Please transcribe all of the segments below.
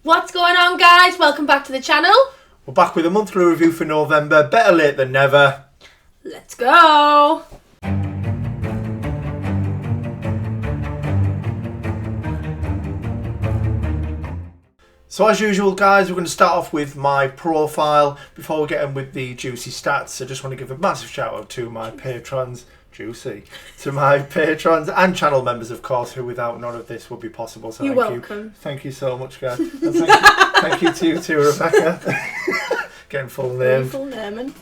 What's going on, guys? Welcome back to the channel. We're back with a monthly review for November. Better late than never. Let's go. So as usual, guys, we're going to start off with my profile before we get in with the juicy stats. I just want to give a massive shout out to my patrons. To my patrons and channel members, of course, who without none of this would be possible. So You're welcome. Thank you so much, guys. And thank you to you too, Rebecca. Getting full name. Full naming.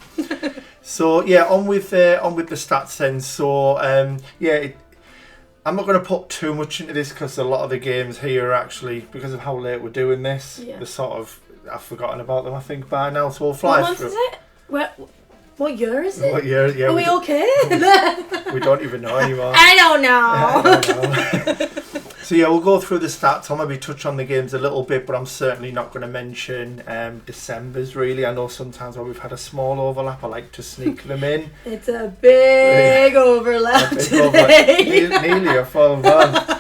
So yeah, on with the stats then. So I'm not going to put too much into this because a lot of the games here are actually, because of how late we're doing this, they're sort of, I've forgotten about them I think by now. So we'll fly through. What month is it? What year is it? What year? Yeah. Are we okay? We don't even know anymore. I don't know. Yeah, I don't know. So yeah, we'll go through the stats. I'll maybe touch on the games a little bit, but I'm certainly not going to mention December's really. I know sometimes when we've had a small overlap, I like to sneak them in. It's a big overlap today. Nearly a full month.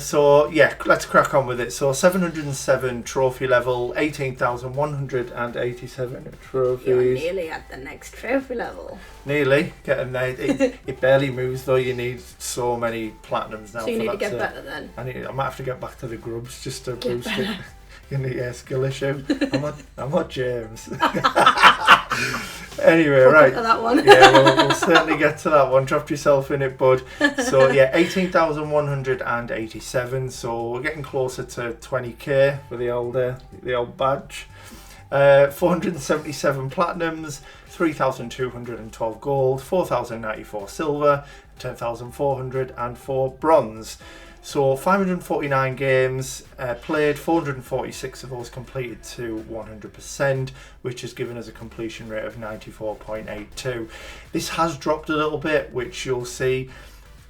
So yeah, let's crack on with it. So 707 trophy level, 18,187 trophies. You're nearly at the next trophy level. Nearly getting there. It barely moves though. You need so many platinums now. So you need to get better then. I might have to get back to the grubs just to boost it. You need skill issue. I'm not James. Anyway, right. That one. Yeah, we'll certainly get to that one. Drop yourself in it, bud. So yeah, 18,187. So we're getting closer to 20k for the old badge. 477 platinums, 3,212 gold, 4,094 silver, 10,404 bronze. So 549 games played, 446 of those completed to 100%, which has given us a completion rate of 94.82. This has dropped a little bit, which you'll see.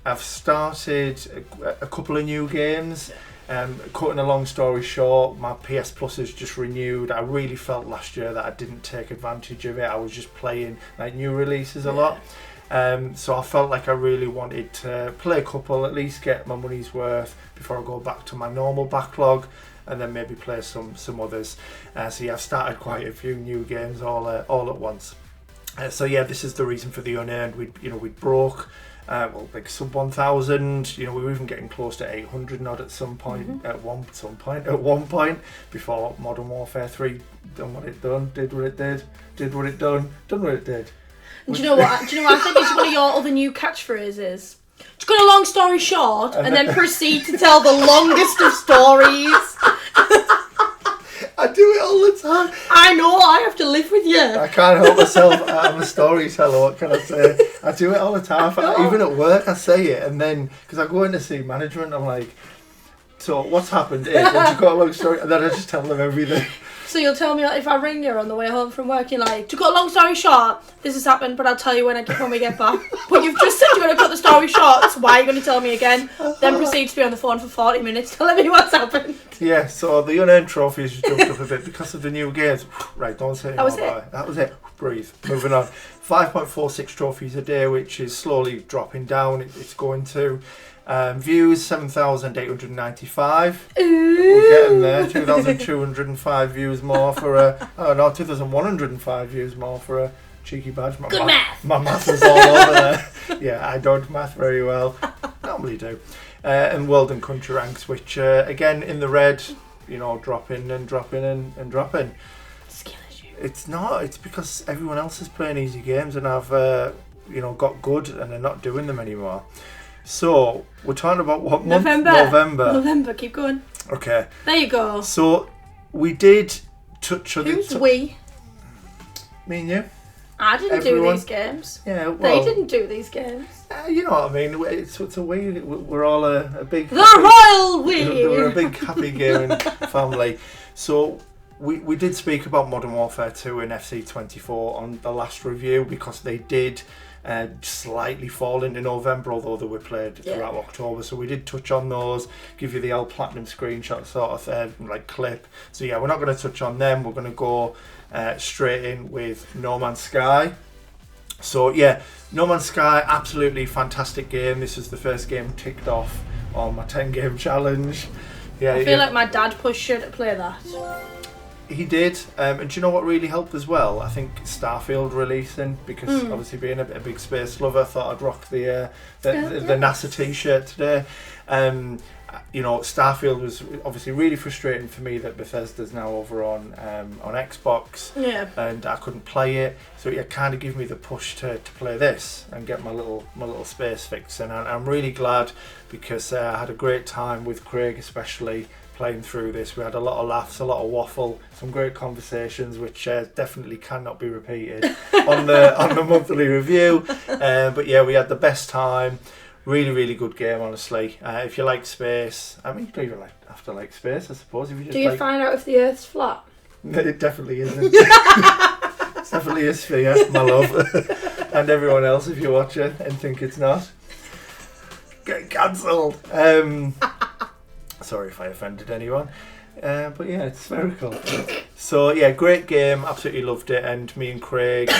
I've started a couple of new games. Cutting a long story short, my PS Plus has just renewed. I really felt last year that I didn't take advantage of it. I was just playing like new releases a lot. So I felt like I really wanted to play a couple, at least get my money's worth before I go back to my normal backlog, and then maybe play some others. So yeah, I've started quite a few new games all at once. So yeah, this is the reason for the unearned. We broke like sub 1,000. You know, we were even getting close to 800 odd at some point. At one point before Modern Warfare 3 done what it done, did what it did what it done what it did. And do you know what? I think it's one of your other new catchphrases. Just got a long story short, and then proceed to tell the longest of stories. I do it all the time. I know, I have to live with you. I can't help myself. I'm a storyteller, what can I say? I do it all the time. Even at work, I say it, and then, because I go in to see management, I'm like, so what's happened is, once you've got a long story, and then I just tell them everything. So you'll tell me if I ring you on the way home from work, you're like, to cut a long story short, this has happened, but I'll tell you when we get back. But you've just said you're going to cut the story short, so why are you going to tell me again? Then proceed to be on the phone for 40 minutes telling me what's happened. Yeah, so the unearned trophies just jumped up a bit because of the new games. Right, don't say anymore about it. That was it. Breathe. Moving on. 5.46 trophies a day, which is slowly dropping down. It's going to. Views 7,895. We're getting there. 2,205 views more for a. Oh no, 2,105 views more for a cheeky badge. Good math. My math is all over there. Yeah, I don't math very well. Normally do. And world and country ranks, which again in the red, you know, dropping and dropping and dropping. Skill issue. It's not. It's because everyone else is playing easy games, and I've got good, and they're not doing them anymore. So, we're talking about what month? November, keep going. Okay. There you go. So, we did touch on Who's we? Me and you. I didn't do these games. Yeah, well. They didn't do these games. You know what I mean? It's a we. We're all a big... The royal we! We're a big happy gaming family. So, we did speak about Modern Warfare 2 and FC24 on the last review because they did... slightly fall into November, although they were played throughout October. So we did touch on those, give you the L Platinum screenshot sort of like clip. So yeah, we're not going to touch on them. We're going to go straight in with No Man's Sky. So yeah, No Man's Sky, absolutely fantastic game. This is the first game ticked off on my 10 game challenge. Yeah, I feel like my dad pushed you to play that. He did, and do you know what really helped as well? I think Starfield releasing, because obviously being a big space lover, I thought I'd rock the NASA t-shirt today. Starfield was obviously really frustrating for me that Bethesda's now over on Xbox, and I couldn't play it, so it kind of gave me the push to play this and get my little space fix, and I'm really glad, because I had a great time with Craig, especially playing through this. We had a lot of laughs, a lot of waffle, some great conversations, which definitely cannot be repeated on the monthly review. But yeah, we had the best time. Really, really good game, honestly. If you like space, I mean, you don't even have to like space, I suppose. If you just do you find out if the Earth's flat? It definitely isn't. It's definitely a sphere, my love. And everyone else, if you're watching and think it's not, get cancelled. Sorry if I offended anyone. But yeah, it's spherical. So yeah, great game, absolutely loved it. And me and Craig,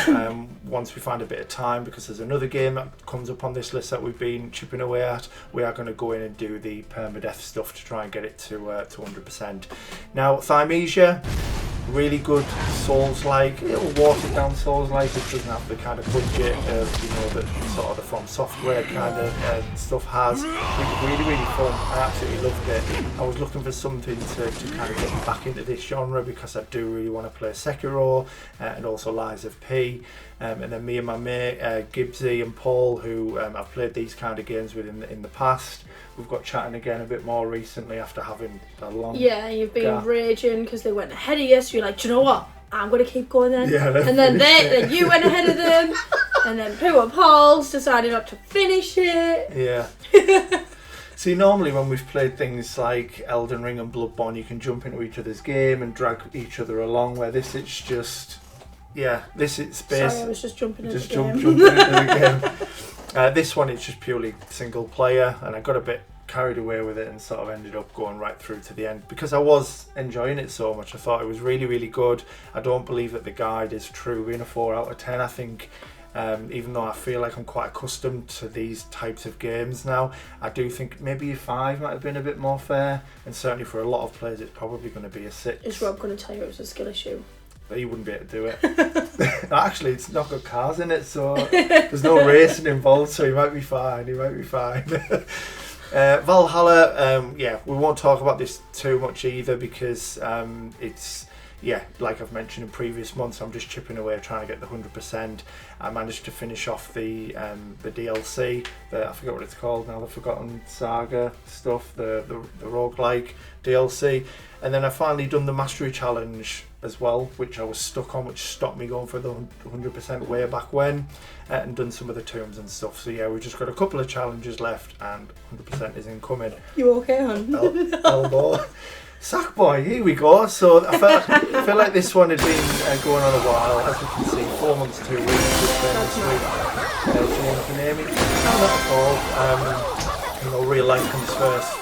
once we find a bit of time, because there's another game that comes up on this list that we've been chipping away at, we are going to go in and do the permadeath stuff to try and get it to 100%. Now, Thymesia, really good Souls-like, a little watered down Souls-like. It doesn't have the kind of budget of that sort of the From Software kind of stuff has. Really, really fun. I absolutely loved it. I was looking for something to kind of get me back into this genre, because I do really want to play Sekiro and also Lies of P. And then me and my mate Gibbsy and Paul, who I've played these kind of games with in the past, we've got chatting again a bit more recently after having a long you've been raging because they went ahead of you, so you're like, do you know what, I'm going to keep going then. And then you went ahead of them, and then poor Paul's decided not to finish it. Yeah. See, normally when we've played things like Elden Ring and Bloodborne, you can jump into each other's game and drag each other along, where this it's just... Yeah, this is space. Sorry, I was just jumping into the game. game. Jumping into the game. This one, it's just purely single player, and I got a bit carried away with it and sort of ended up going right through to the end, because I was enjoying it so much. I thought it was really, really good. I don't believe that the guide is true being a 4 out of 10. I think even though I feel like I'm quite accustomed to these types of games now, I do think maybe a 5 might have been a bit more fair, and certainly for a lot of players it's probably going to be a 6. Is Rob going to tell you it was a skill issue? But he wouldn't be able to do it. Actually, it's not got cars in it, so there's no racing involved, so he might be fine. Valhalla, we won't talk about this too much either, because it's, like I've mentioned in previous months, I'm just chipping away trying to get the 100%. I managed to finish off the DLC, I forget what it's called now, the Forgotten Saga stuff, the roguelike DLC, and then I finally done the Mastery Challenge as well, which I was stuck on, which stopped me going for the 100% way back when, and done some of the tombs and stuff. So yeah, we've just got a couple of challenges left, and 100% is incoming. You okay, hon? Elbow. Sackboy, here we go. So I feel like this one had been going on a while. As you can see, 4 months, 2 weeks with James and Amy. Not at all. Real life comes first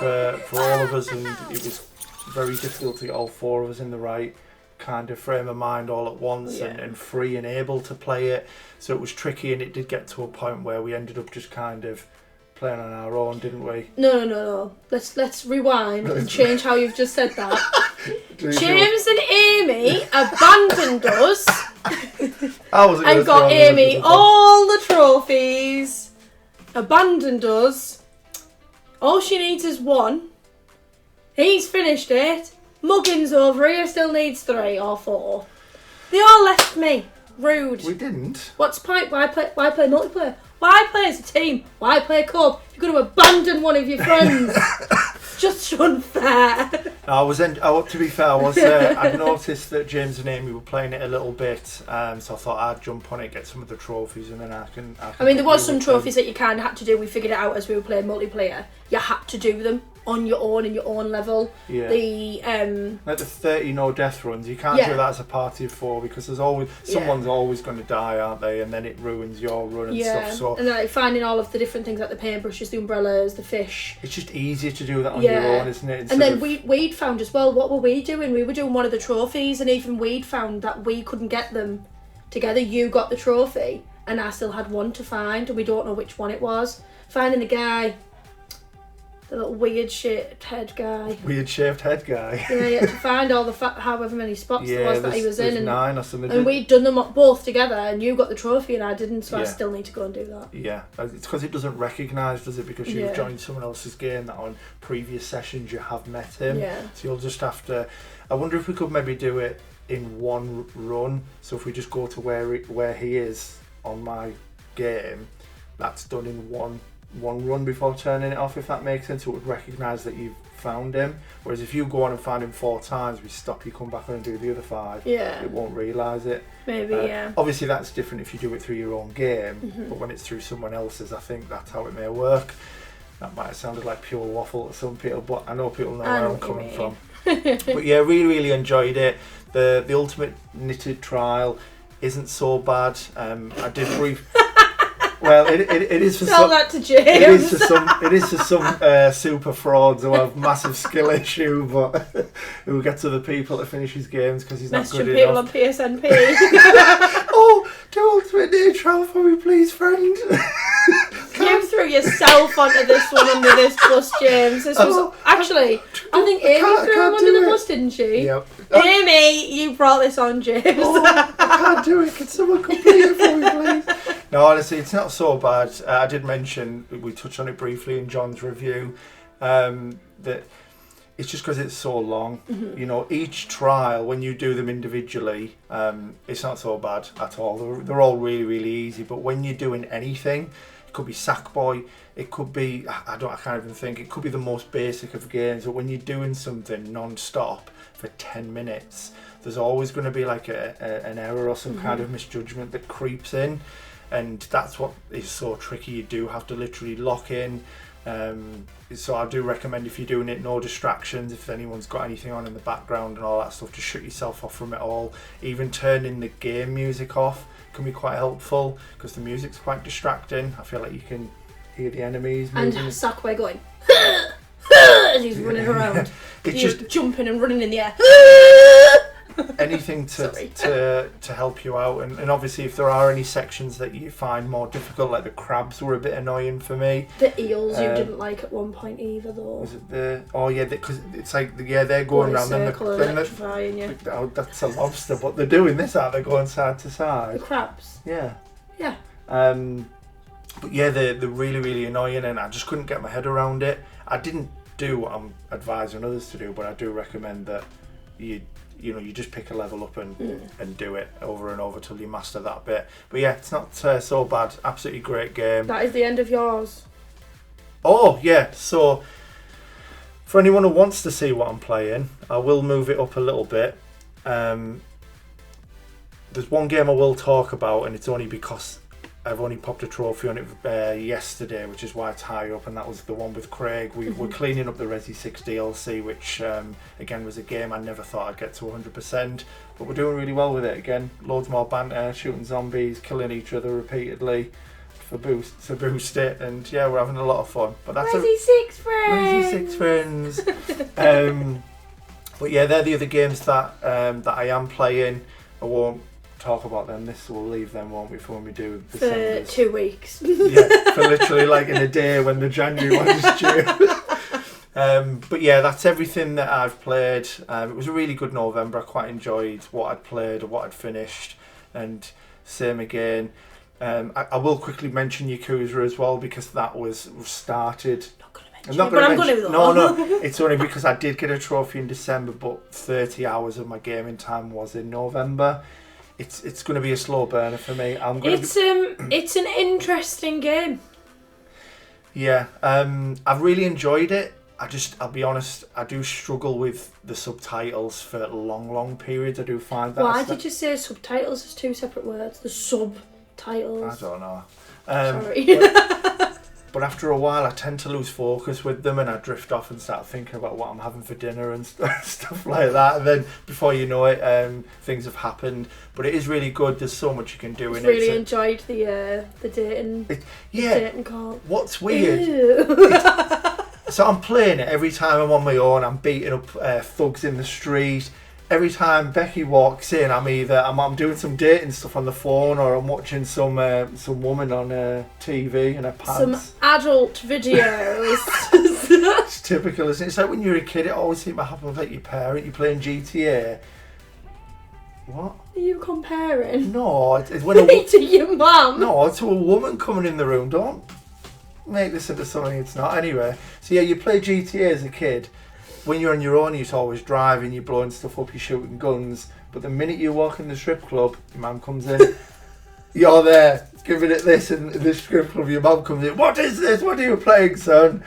for all of us, and it was very difficult to get all 4 of us in the right kind of frame of mind all at once, and free and able to play it. So it was tricky, and it did get to a point where we ended up just kind of playing on our own, didn't we? No. Let's rewind and change how you've just said that. James and Amy abandoned us and got Amy all the trophies. Abandoned us. All she needs is 1. He's finished it. Muggins over here still needs 3 or 4. They all left me. Rude. We didn't. What's the point? Why play multiplayer? Why play as a team? Why play co-op? You're going to abandon one of your friends. Just unfair. To be fair, I'd noticed that James and Amy were playing it a little bit, so I thought I'd jump on it, get some of the trophies, and then I can there was some trophies that you kind of had to do. We figured it out as we were playing multiplayer. You had to do them on your own, in your own level. Yeah. Like the 30 no death runs, you can't do that as a party of 4, because there's always someone's always going to die, aren't they? And then it ruins your run and stuff. So and then like finding all of the different things like the paintbrushes, the umbrellas, the fish. It's just easier to do that on your own, isn't it? And then we'd found as well, what were we doing? We were doing one of the trophies, and even we'd found that we couldn't get them together. You got the trophy, and I still had one to find, and we don't know which one it was. Finding the guy The little weird shaped head guy. Weird shaved head guy. Yeah, you had to find all the however many spots there was that he was in. And 9 or something. And we'd done them both together, and you got the trophy and I didn't, so I still need to go and do that. Yeah, it's because it doesn't recognise, does it? Because you've joined someone else's game that on previous sessions you have met him. Yeah. So you'll just have to... I wonder if we could maybe do it in one run. So if we just go to where he is on my game, that's done in one run before turning it off, if that makes sense. It would recognise that you've found him. Whereas if you go on and find him 4 times, we stop, you come back on and do the other 5. Yeah. It won't realise it. Maybe, yeah. Obviously that's different if you do it through your own game, but when it's through someone else's, I think that's how it may work. That might have sounded like pure waffle to some people, but I know people know where I'm coming from. But yeah, really, really enjoyed it. The Ultimate Knitted trial isn't so bad. I did brief... Well, it is for Tell some. that to James. It is for some super frauds who have massive skill issue, but who get to the people to finish his games because he's not good enough. People on PSNP. Oh, do Ultimate Knitted trial for me, please, friend. You threw yourself onto this one under this bus, James. This was actually, I think Amy threw him under the bus, didn't she? Yep. Amy, you brought this on, James. Oh, I can't do it. Can someone complete it for me, please? No, honestly, it's not so bad. I did mention, we touched on it briefly in John's review, that it's just because it's so long. You know, each trial, when you do them individually, it's not so bad at all. They're all really, really easy. But when you're doing anything, it could be Sackboy, it could be, I can't even think, it could be the most basic of games. But when you're doing something non-stop for 10 minutes, there's always going to be like an error or some kind of misjudgment that creeps in. And that's what is so tricky. You do have to literally lock in. So I do recommend, if you're doing it, no distractions. If anyone's got anything on in the background and all that stuff, just shut yourself off from it all. Even turning the game music off can be quite helpful because the music's quite distracting. I feel like you can hear the enemies moving. And Sackboy going as he's running around. It's just jumping and running in the air. Anything to help you out, and obviously if there are any sections that you find more difficult, like the crabs were a bit annoying for me. The eels you didn't like at one point either, though. Was it because it's like they're going around and electrifying you. Oh, that's a lobster, but they're doing this, aren't they? Going side to side. The crabs. Yeah. Yeah. But yeah, they're really, really annoying, and I just couldn't get my head around it. I didn't do what I'm advising others to do, but I do recommend that you just pick a level up and do it over and over till you master that bit. But yeah, it's not so bad. Absolutely great game. That is the end of yours. Oh yeah, so for anyone who wants to see what I'm playing, I will move it up a little bit. There's one game I will talk about, and it's only because I've only popped a trophy on it yesterday, which is why it's high up, and that was the one with Craig. We're cleaning up the Resi 6 DLC, which again was a game I never thought I'd get to 100%, but we're doing really well with it. Again, loads more banter, shooting zombies, killing each other repeatedly to boost it, and yeah, we're having a lot of fun. But that's Resi 6 friends. Resi 6 friends. But yeah, they're the other games that I am playing. I won't talk about them. We'll leave them, won't we, for when we do for 2 weeks. Yeah, for literally like in a day when the January one is due. But yeah, that's everything that I've played. It was a really good November. I quite enjoyed what I'd played or what I'd finished, and same again. I will quickly mention Yakuza as well, because that was started. I'm going to. No, it's only because I did get a trophy in December, but 30 hours of my gaming time was in November. It's going to be a slow burner for me. It's an interesting game. Yeah, I've really enjoyed it. I'll be honest, I do struggle with the subtitles for long periods. I do find that. Why did you say subtitles as 2 separate words? The subtitles. I don't know. Sorry. But after a while, I tend to lose focus with them, and I drift off and start thinking about what I'm having for dinner and stuff like that. And then before you know it, things have happened. But it is really good. There's so much you can do in it. Really enjoyed the dating. Dating call. What's weird? So I'm playing it every time I'm on my own. I'm beating up thugs in the street. Every time Becky walks in, I'm doing some dating stuff on the phone, or I'm watching some woman on TV in her pants. Some adult videos. It's typical, isn't it? It's like when you're a kid, it always seems to happen with like your parent. You're playing GTA. What? Are you comparing? No, it's when a to your mum. No, to a woman coming in the room. Don't make this into something it's not. Anyway, so yeah, you play GTA as a kid. When you're on your own, you're always driving, you're blowing stuff up, you're shooting guns. But the minute you walk in the strip club, your mum comes in. You're there, giving it this, and the strip club, your mum comes in. What is this? What are you playing, son?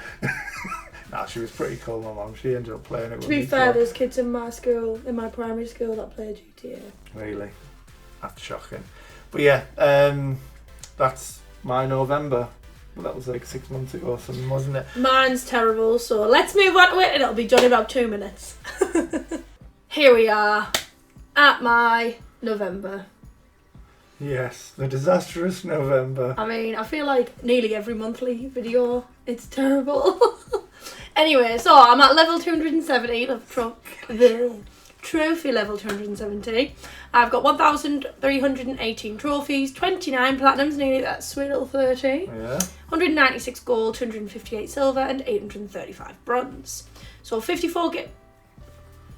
Nah, she was pretty cool, my mum. She ended up playing it with To me. be fair, there's kids in my school, in my primary school, that play GTA. Really? That's shocking. But yeah, that's my November. Well, that was like 6 months ago or something, wasn't it? Mine's terrible, so let's move on to it and it'll be done in about 2 minutes. Here we are at my November. Yes, the disastrous November. I mean, I feel like nearly every monthly video, it's terrible. Anyway, so I'm at level 270 of the trophy level 270. I've got 1,318 trophies, 29 platinums, nearly that sweet little 30. Yeah. 196 gold, 258 silver, and 835 bronze. So 54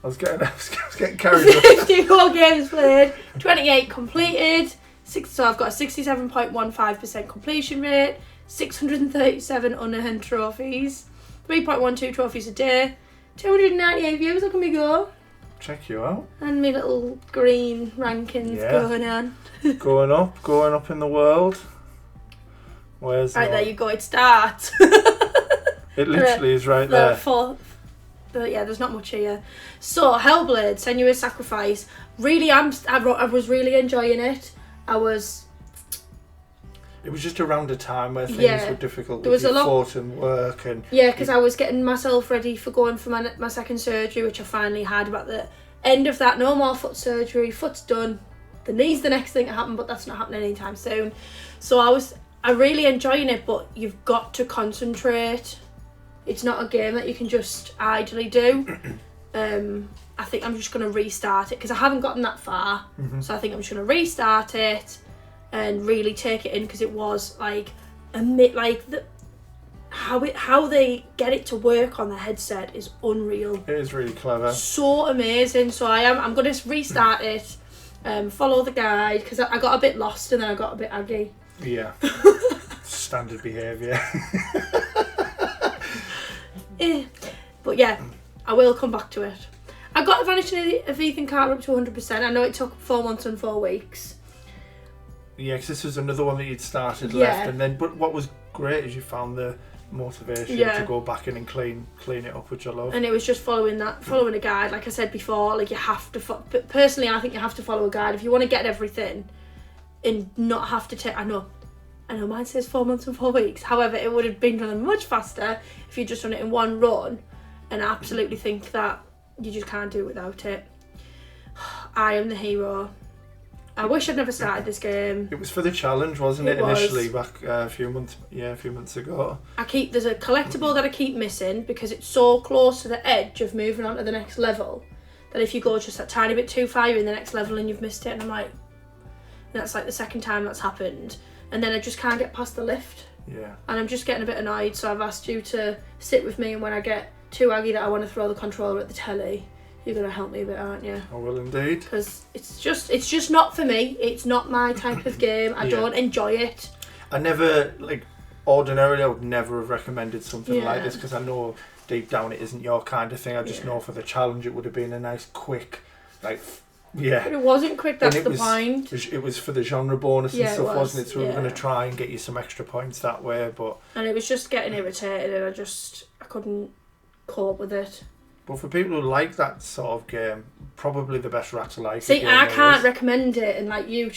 I was getting carried away. 54 games played, 28 completed. So I've got a 67.15% completion rate, 637 unearned trophies, 3.12 trophies a day, 298 views. Look at me go. Check you out. And my little green rankings going on. going up in the world. Where's right, there you go, it starts. It literally is right there. But yeah, there's not much here. So, Hellblade, Senua's Sacrifice. Really, I was really enjoying it. It was just around a time where things were difficult. There was a lot and work and because I was getting myself ready for going for my second surgery, which I finally had about the end of that. No more foot surgery. Foot's done. The knee's the next thing to happen, but that's not happening anytime soon. So I really enjoying it, but you've got to concentrate. It's not a game that you can just idly do. I think I'm just going to restart it because I haven't gotten that far. Mm-hmm. So I think I'm just going to restart it and really take it in, because it was like how they get it to work on the headset is unreal. It is really clever. So amazing. So I'm going to restart it, follow the guide, because I got a bit lost and then I got a bit aggy. Yeah. Standard behaviour. But yeah, I will come back to it. I got the Vanishing of Ethan Carter up to 100%. I know it took 4 months and 4 weeks. Yeah, because this was another one that you'd started left, and then. But what was great is you found the motivation to go back in and clean it up, which I love. And it was just following a guide. Like I said before, like you have to. But personally, I think you have to follow a guide if you want to get everything, and not have to take. I know, mine says 4 months and 4 weeks. However, it would have been done much faster if you just done it in one run. And I absolutely think that you just can't do it without it. I am the hero. I wish I'd never started this game. It was for the challenge, wasn't it? Initially, back a few months ago. There's a collectible that I keep missing because it's so close to the edge of moving on to the next level that if you go just that tiny bit too far, you're in the next level and you've missed it. And I'm like, that's like the second time that's happened. And then I just can't get past the lift. Yeah. And I'm just getting a bit annoyed, so I've asked you to sit with me, and when I get too aggy that I want to throw the controller at the telly, you're going to help me a bit, aren't you? I will indeed. Because it's just not for me. It's not my type of game. I don't enjoy it. I never, ordinarily I would never have recommended something like this, because I know deep down it isn't your kind of thing. I just know for the challenge it would have been a nice quick, But it wasn't quick, that's the point. It was for the genre bonus and stuff, wasn't it? So we were going to try and get you some extra points that way, but... And it was just getting irritated, and I couldn't cope with it. But for people who like that sort of game, probably the best rat to like. See, I can't recommend it, and you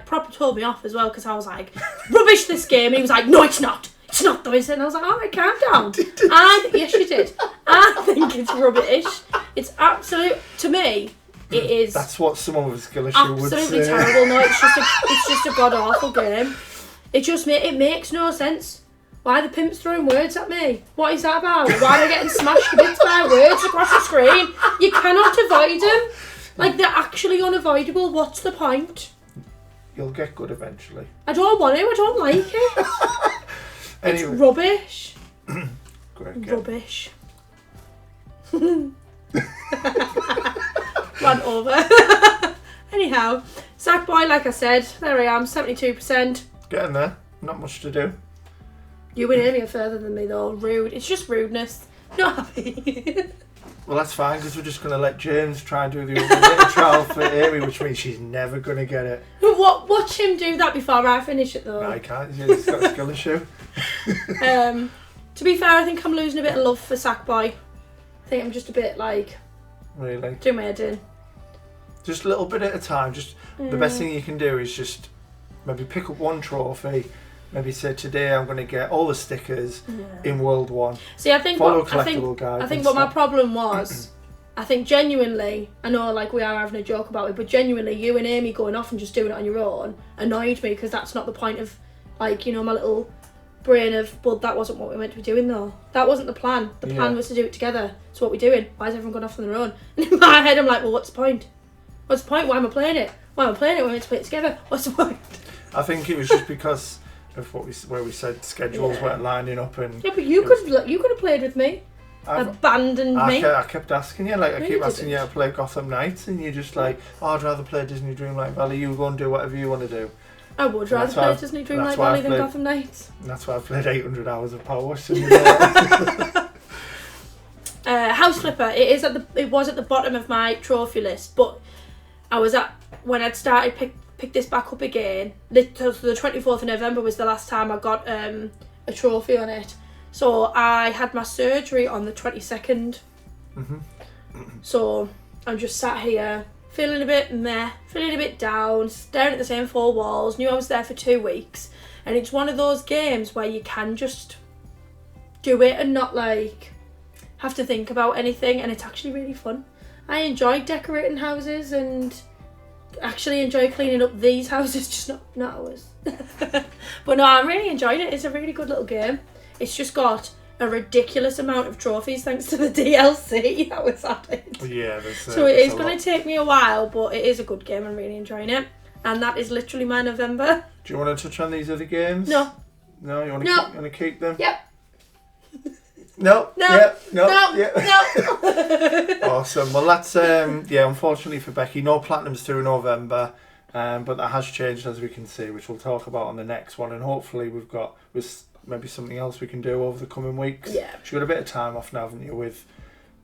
proper told me off as well, because I was like, rubbish this game, and he was like, no, it's not. It's not though, is it? And I was like, alright, calm down. Yes, you did. I think it's rubbish. It's absolute, to me, it is. That's what someone with a skill issue would say. Absolutely terrible. No, it's just a god awful game. It makes no sense. Why are the pimps throwing words at me? What is that about? Why are they getting smashed to bits by words across the screen? You cannot avoid them. They're actually unavoidable. What's the point? You'll get good eventually. I don't want to. I don't like it. Anyway. It's rubbish. great game. Rubbish. Run over. Anyhow, Sackboy, like I said, there I am, 72%. Getting there. Not much to do. You and Amy are further than me though. Rude. It's just rudeness. Not happy. Well, that's fine because we're just going to let James try and do the little trial for Amy, which means she's never going to get it. Watch him do that before I finish it though. No, he can't. He's got a skill issue. To be fair, I think I'm losing a bit of love for Sackboy. I think I'm just a bit like... Really? Doing my head in. Just a little bit at a time. Just the best thing you can do is just maybe pick up one trophy. Maybe say today I'm going to get all the stickers in World 1. See, I think follow collectible guides. I think what my problem was, I think genuinely, I know like we are having a joke about it, but genuinely you and Amy going off and just doing it on your own annoyed me because that's not the point of, like, you know, my little brain of, well, that wasn't what we were meant to be doing though. That wasn't the plan. The plan was to do it together. So what are we doing? Why is everyone going off on their own? And in my head I'm like, well, what's the point? What's the point? Why am I playing it? Why am I playing it? We're meant to play it together. What's the point? I think it was just because of where we said schedules weren't lining up and... Yeah, but you could have played with me. Abandoned me. I kept asking you, like, I keep asking you to play Gotham Knights and you're just like, oh, I'd rather play Disney Dreamlight Valley, you go and do whatever you want to do. I would rather play Disney Dreamlight Valley than Gotham Knights. And that's why I've played 800 hours of Power Wash Simulator. House Flipper, it was at the bottom of my trophy list, but I was when I'd started pick this back up again, the 24th of November was the last time I got a trophy on it. So I had my surgery on the 22nd. So I'm just sat here feeling a bit meh, feeling a bit down, staring at the same four walls. Knew I was there for 2 weeks, and it's one of those games where you can just do it and not like have to think about anything, and it's actually really fun. I enjoy decorating houses and actually enjoy cleaning up these houses, just not ours. But no, I'm really enjoying it. It's a really good little game. It's just got a ridiculous amount of trophies thanks to the DLC that was added. Yeah, so it is going to take me a while, but it is a good game. I'm really enjoying it. And that is literally my November. Do you want to touch on these other games? No. No, you want to keep them? Yep. No. No. Yep. No. No. Yep. No. Awesome. Well, that's unfortunately for Becky, no platinums through November, but that has changed as we can see, which we'll talk about on the next one, and hopefully we've got maybe something else we can do over the coming weeks. Yeah. You've got a bit of time off now, haven't you, with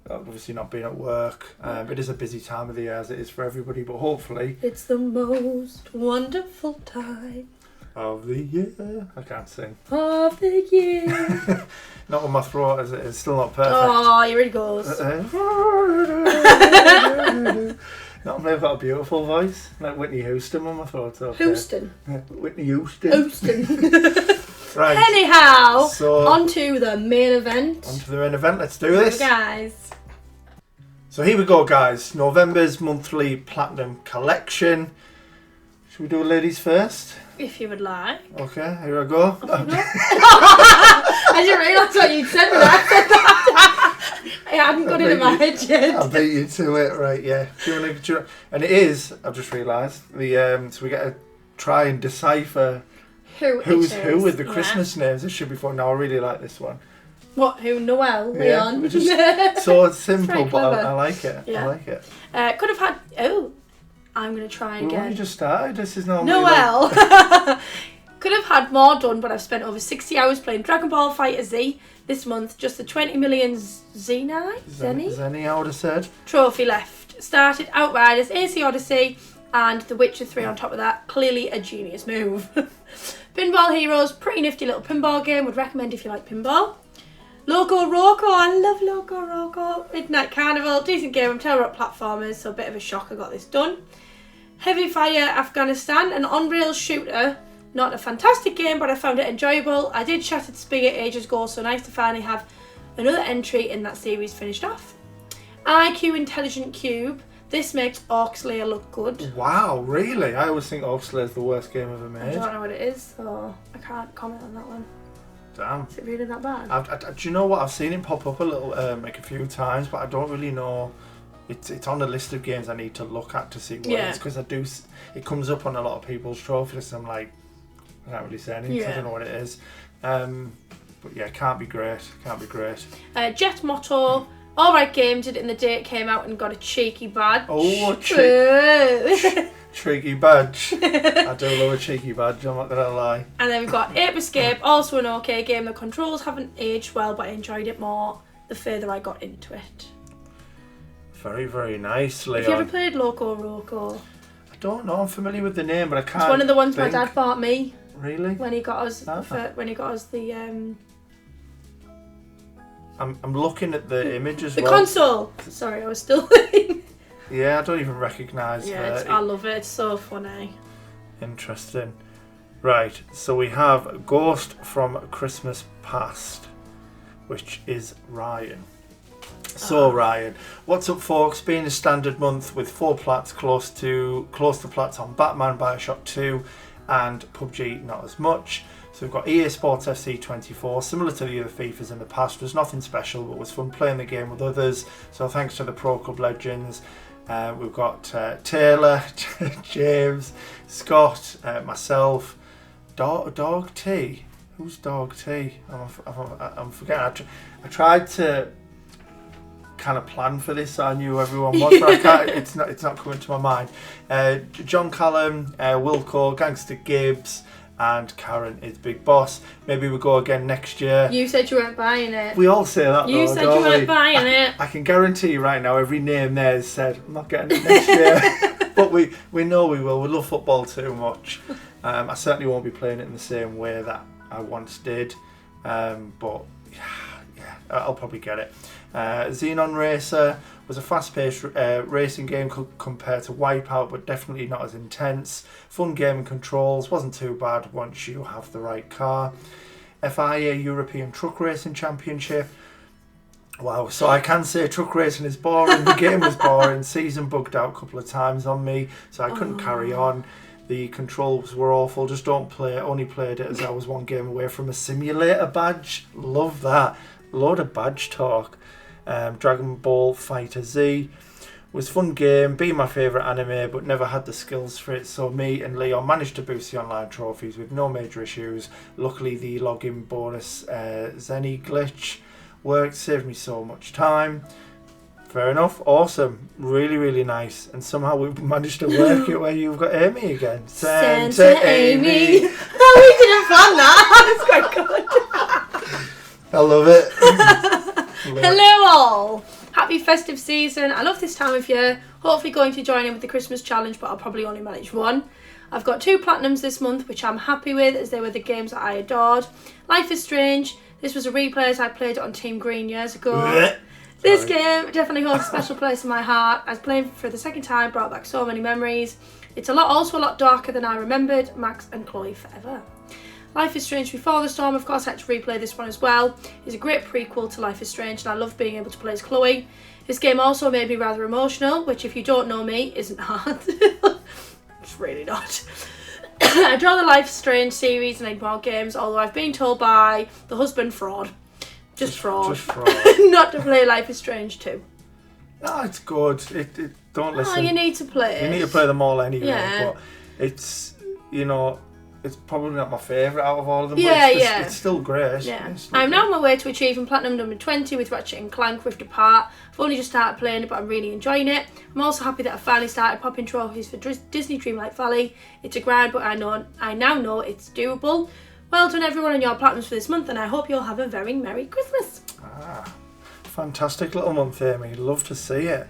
obviously not being at work. It is a busy time of the year as it is for everybody, but hopefully it's the most wonderful time of the year. I can't sing. Of the year. Not with my throat as it is, still not perfect. Oh, here it goes. Not only I've got a beautiful voice, like Whitney Houston when my throat's okay. Houston. Whitney Houston. Right. Anyhow, so, on to the main event. Let's do this. Guys. So here we go, guys. November's monthly platinum collection. Should we do ladies first? If you would like. Okay, here I go. I didn't realise what you'd said when I said that. I hadn't got it in my head yet. I'll beat you to it, right, yeah. And it is, I've just realised, so we get to try and decipher who's who with the Christmas names. This should be fun. Now I really like this one. What, who? Noel? Leon? Yeah, just so simple, but I like it. Yeah. I like it. Could have had... Oh, I'm going to try again. Well, you just started. This is normally Noel. Could have had more done, but I've spent over 60 hours playing Dragon Ball Fighter Z this month. Just the 20 million Zenny, I would have said. Trophy left. Started Outriders, AC Odyssey, and The Witcher 3 on top of that. Clearly a genius move. Pinball Heroes, pretty nifty little pinball game. Would recommend if you like pinball. Loco Roco, I love Loco Roco. Midnight Carnival, decent game. I'm Terror Rock platformers, so a bit of a shock I got this done. Heavy Fire Afghanistan, an on-rails shooter. Not a fantastic game, but I found it enjoyable. I did Shattered Spigot ages ago, so nice to finally have another entry in that series finished off. IQ Intelligent Cube. This makes Orcslayer look good. Wow, really? I always think Orcslayer is the worst game ever made. I don't know what it is, so I can't comment on that one. Damn. Is it really that bad? Do you know what? I've seen it pop up a little, like a few times, but I don't really know. It's on the list of games I need to look at to see what it is, because it comes up on a lot of people's trophy lists. I'm like, I can't really say anything because I don't know what it is. But But yeah, can't be great. Can't be great. Jet Motto. Alright game, did it in the day it came out and got a cheeky badge. Oh, cheeky badge. I do love a cheeky badge, I'm not going to lie. And then we've got Ape Escape, also an okay game. The controls haven't aged well, but I enjoyed it more the further I got into it. Very, very nice, Leon. Have you ever played Loco Roco? I don't know, I'm familiar with the name, but I can't. It's one of the ones think. my dad bought me. Really? When he got us the I'm looking at the image as the well. console. Sorry, I was still Yeah, I don't even recognise that. I love it. It's so funny. Interesting. Right, so we have Ghost from Christmas Past, which is Ryan. So Ryan, what's up, folks? Being a standard month with 4 plats close to plats on Batman, Bioshock 2, and PUBG not as much. So we've got EA Sports FC 24, similar to the other FIFAs in the past. Was nothing special, but was fun playing the game with others. So thanks to the Pro Club legends. We've got Taylor, James, Scott, myself, Dog T. Who's Dog T? I'm forgetting. I tried to kind of plan for this, so I knew everyone was, but I can't, it's not coming to my mind. John Callum, Wilco, Gangster Gibbs, and Karen is Big Boss. Maybe we'll go again next year. You said you weren't buying it. We all say that. You though, said don't you weren't we? buying it. I can guarantee you right now, every name there is said, I'm not getting it next year. But we know we will. We love football too much. I certainly won't be playing it in the same way that I once did. But yeah, I'll probably get it. Xenon Racer was a fast-paced racing game compared to Wipeout, but definitely not as intense. Fun game and controls, wasn't too bad once you have the right car. FIA European Truck Racing Championship. Wow, so I can say truck racing is boring. The game was boring. Season bugged out a couple of times on me, so I couldn't carry on. The controls were awful. Just don't play it. Only played it as I was one game away from a simulator badge. Love that. Load of badge talk. Dragon Ball Fighter Z was a fun game, being my favourite anime, but never had the skills for it, so me and Leon managed to boost the online trophies with no major issues. Luckily the login bonus Zenny glitch worked, saved me so much time. Fair enough, awesome, really, really nice, and somehow we managed to work it where you've got Amy again. Santa Amy. Oh, we didn't plan that. That's quite good. I love it. Hello all! Happy festive season. I love this time of year. Hopefully going to join in with the Christmas challenge, but I'll probably only manage one. I've got 2 platinums this month, which I'm happy with, as they were the games that I adored. Life is Strange. This was a replay as I played it on Team Green years ago. This game definitely holds a special place in my heart. As playing for the second time brought back so many memories. It's also a lot darker than I remembered. Max and Chloe forever. Life is Strange Before the Storm, of course I had to replay this one as well. It's a great prequel to Life is Strange and I love being able to play as Chloe. This game also made me rather emotional, which if you don't know me, isn't hard. It's really not. I draw the Life is Strange series and more games, although I've been told by the husband fraud. Just fraud. Not to play Life is Strange 2. No, it's good. Don't listen. Oh, you need to play it. You need to play them all anyway, Yeah. but it's, it's probably not my favourite out of all of them, Yeah, but it's still great. Yeah. It's still I'm great. now on my way to achieving platinum number 20 with Ratchet and Clank Rift Apart. I've only just started playing it, but I'm really enjoying it. I'm also happy that I finally started popping trophies for Disney Dreamlight Valley. It's a grind, but I now know it's doable. Well done everyone on your platinums for this month, and I hope you'll have a very Merry Christmas. Fantastic little month, Amy. Love to see it.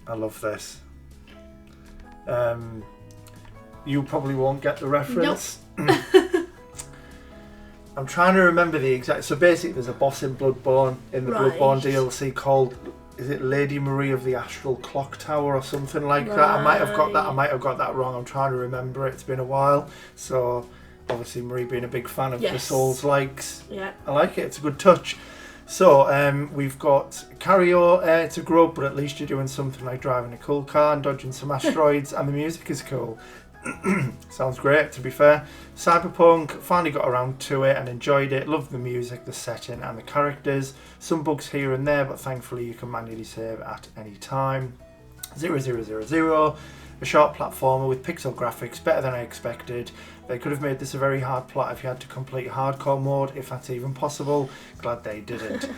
I love this. You probably won't get the reference. Nope. I'm trying to remember the exact... So basically there's a boss in Bloodborne, in the Bloodborne DLC called... Is it Lady Marie of the Astral Clock Tower or something like that? I might have got that wrong. I'm trying to remember it. It's been a while. So obviously Marie being a big fan of the Souls likes. Yeah. I like it. It's a good touch. So we've got Cario to grow up, but at least you're doing something like driving a cool car and dodging some asteroids, and the music is cool. Sounds great, to be fair. Cyberpunk, finally got around to it and enjoyed it. Loved the music, the setting and the characters. Some bugs here and there, but thankfully you can manually save at any time. 0000. A short platformer with pixel graphics, better than I expected. They could have made this a very hard plot if you had to complete hardcore mode, if that's even possible. Glad they didn't.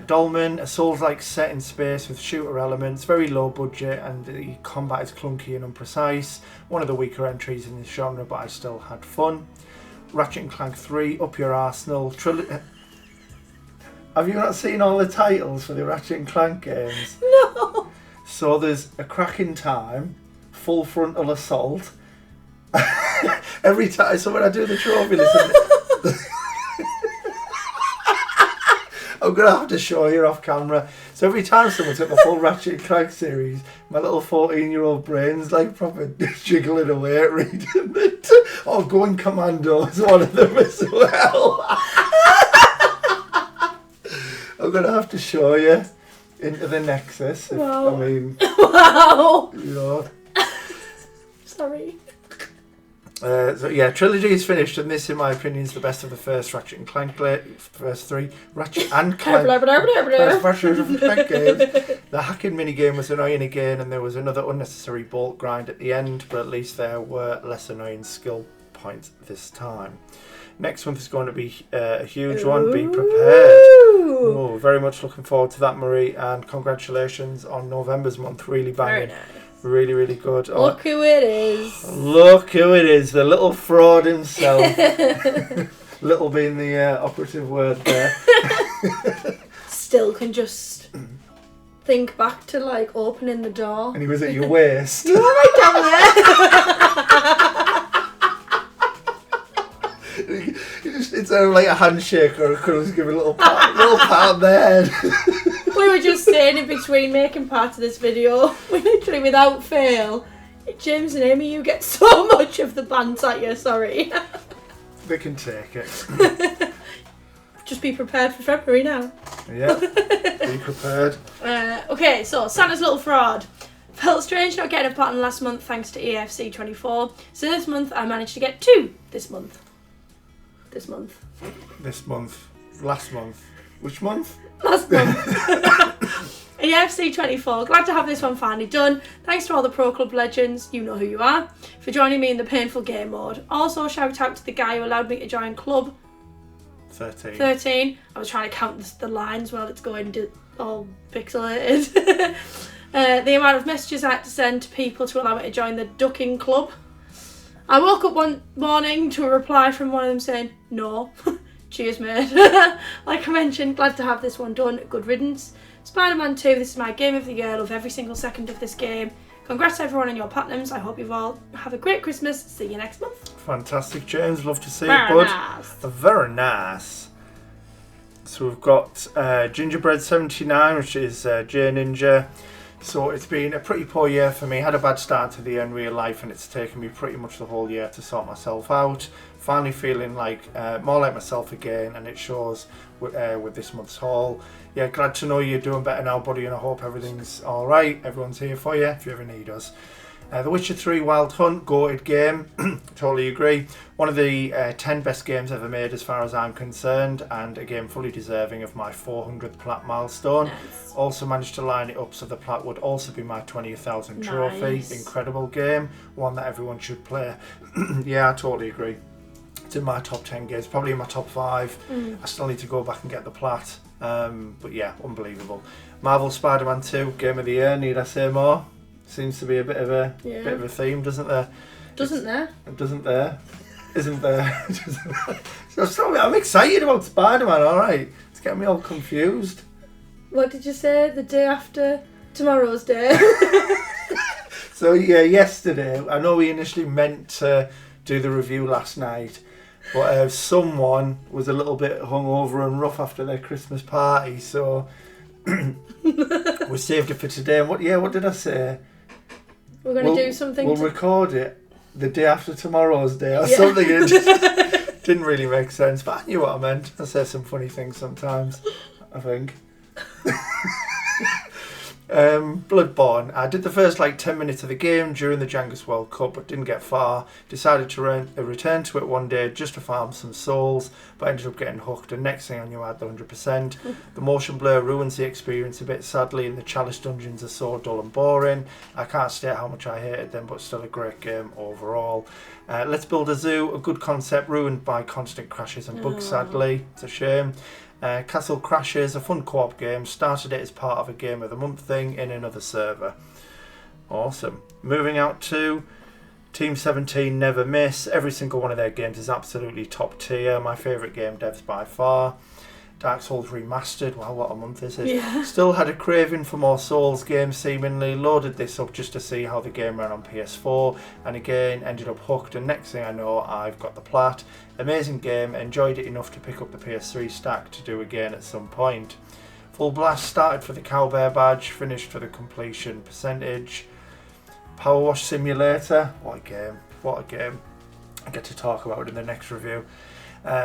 Dolmen, a Souls-like set in space with shooter elements, very low budget, and the combat is clunky and imprecise. One of the weaker entries in this genre, but I still had fun. Ratchet & Clank 3, up your arsenal. Have you not seen all the titles for the Ratchet & Clank games? No. So there's A Crack in Time, Full Frontal Assault. Every time, so when I do the trophy list, I'm going to have to show you off camera. So every time someone took the full Ratchet & Clank series, my little 14-year-old brain's like proper jiggling away at reading it. Oh, Going Commando is one of them as well. I'm going to have to show you Into the Nexus. Wow. I mean, Wow. you know. Sorry. So yeah, trilogy is finished, and this, in my opinion, is the best of the first Ratchet and Clank, first three Ratchet and Clank. First Ratchet and Clank games. The hacking minigame was annoying again, and there was another unnecessary bolt grind at the end, but at least there were less annoying skill points this time. Next month is going to be a huge one. Be prepared. Oh, very much looking forward to that, Marie, and congratulations on November's month. Really banging. Very nice. Really, really good. Look who it is. Look who it is, the little fraud himself. Little being the operative word there. Still can just think back to like opening the door. And he was at your waist. You were right down there. Instead of like a handshake, or could just give a little pat on the head. We were just saying in between making part of this video, we literally, without fail, James and Amy, you get so much of the banter, you're sorry. They can take it. Just be prepared for February now. Yeah, be prepared. Okay, so Santa's Little Fraud. Felt strange not getting a pattern last month thanks to EFC 24. So this month I managed to get 2 this month. This month. Last month. Which month? Last month. EFC 24. Glad to have this one finally done. Thanks to all the Pro Club legends, you know who you are, for joining me in the painful game mode. Also, shout out to the guy who allowed me to join Club 13. I was trying to count the lines while it's going all pixelated. The amount of messages I had to send to people to allow me to join the Ducking Club. I woke up one morning to a reply from one of them saying, no. Cheers, mate. Like I mentioned, glad to have this one done. Good riddance. Spider-Man 2, this is my game of the year. Love every single second of this game. Congrats everyone on your platinums. I hope you've all have a great Christmas. See you next month. Fantastic, James. Love to see Very it, bud. nice. Very nice. So we've got Gingerbread79, which is J Ninja. So it's been a pretty poor year for me. Had a bad start to the end real life, and it's taken me pretty much the whole year to sort myself out. Finally feeling like more like myself again, and it shows with this month's haul. Yeah, glad to know you're doing better now, buddy, and I hope everything's alright. Everyone's here for you if you ever need us. The Witcher 3 Wild Hunt, goated game. Totally agree. One of the 10 best games ever made as far as I'm concerned, and a game fully deserving of my 400th plat milestone. Nice. Also managed to line it up so the plat would also be my 20,000 trophy. Nice. Incredible game, one that everyone should play. Yeah, I totally agree. It's in my top 10 games, probably in my top 5. I still need to go back and get the plat. But yeah, unbelievable. Marvel Spider-Man 2, Game of the Year, need I say more? Seems to be a bit of a theme, doesn't there? Doesn't there? Doesn't there? Isn't there? So I'm excited about Spider-Man, alright. It's getting me all confused. What did you say? The day after tomorrow's day? So yeah, yesterday, I know we initially meant to do the review last night, but someone was a little bit hungover and rough after their Christmas party, so we saved it for today. And what did I say? We're going to do something. We'll record it the day after tomorrow's day or something. It just didn't really make sense, but I knew what I meant. I say some funny things sometimes, I think. Bloodborne. I did the first 10 minutes of the game during the Jangus World Cup, but didn't get far. Decided to return to it one day just to farm some souls, but ended up getting hooked, and next thing I knew I had the 100%. The motion blur ruins the experience a bit, sadly, and the chalice dungeons are so dull and boring. I can't state how much I hated them, but still a great game overall. Let's Build a Zoo, a good concept, ruined by constant crashes and bugs, sadly. It's a shame. Castle Crashes, a fun co-op game. Started it as part of a Game of the Month thing in another server. Awesome. Moving out to Team 17, Never Miss. Every single one of their games is absolutely top tier. My favourite game devs by far. Dark Souls Remastered. Wow, what a month this is. Yeah. Still had a craving for more Souls games seemingly. Loaded this up just to see how the game ran on PS4. And again, ended up hooked. And next thing I know, I've got the plat. Amazing game. Enjoyed it enough to pick up the PS3 stack to do again at some point. Full Blast started for the Cowbear badge. Finished for the completion percentage. Power Wash Simulator. What a game. What a game. I get to talk about it in the next review.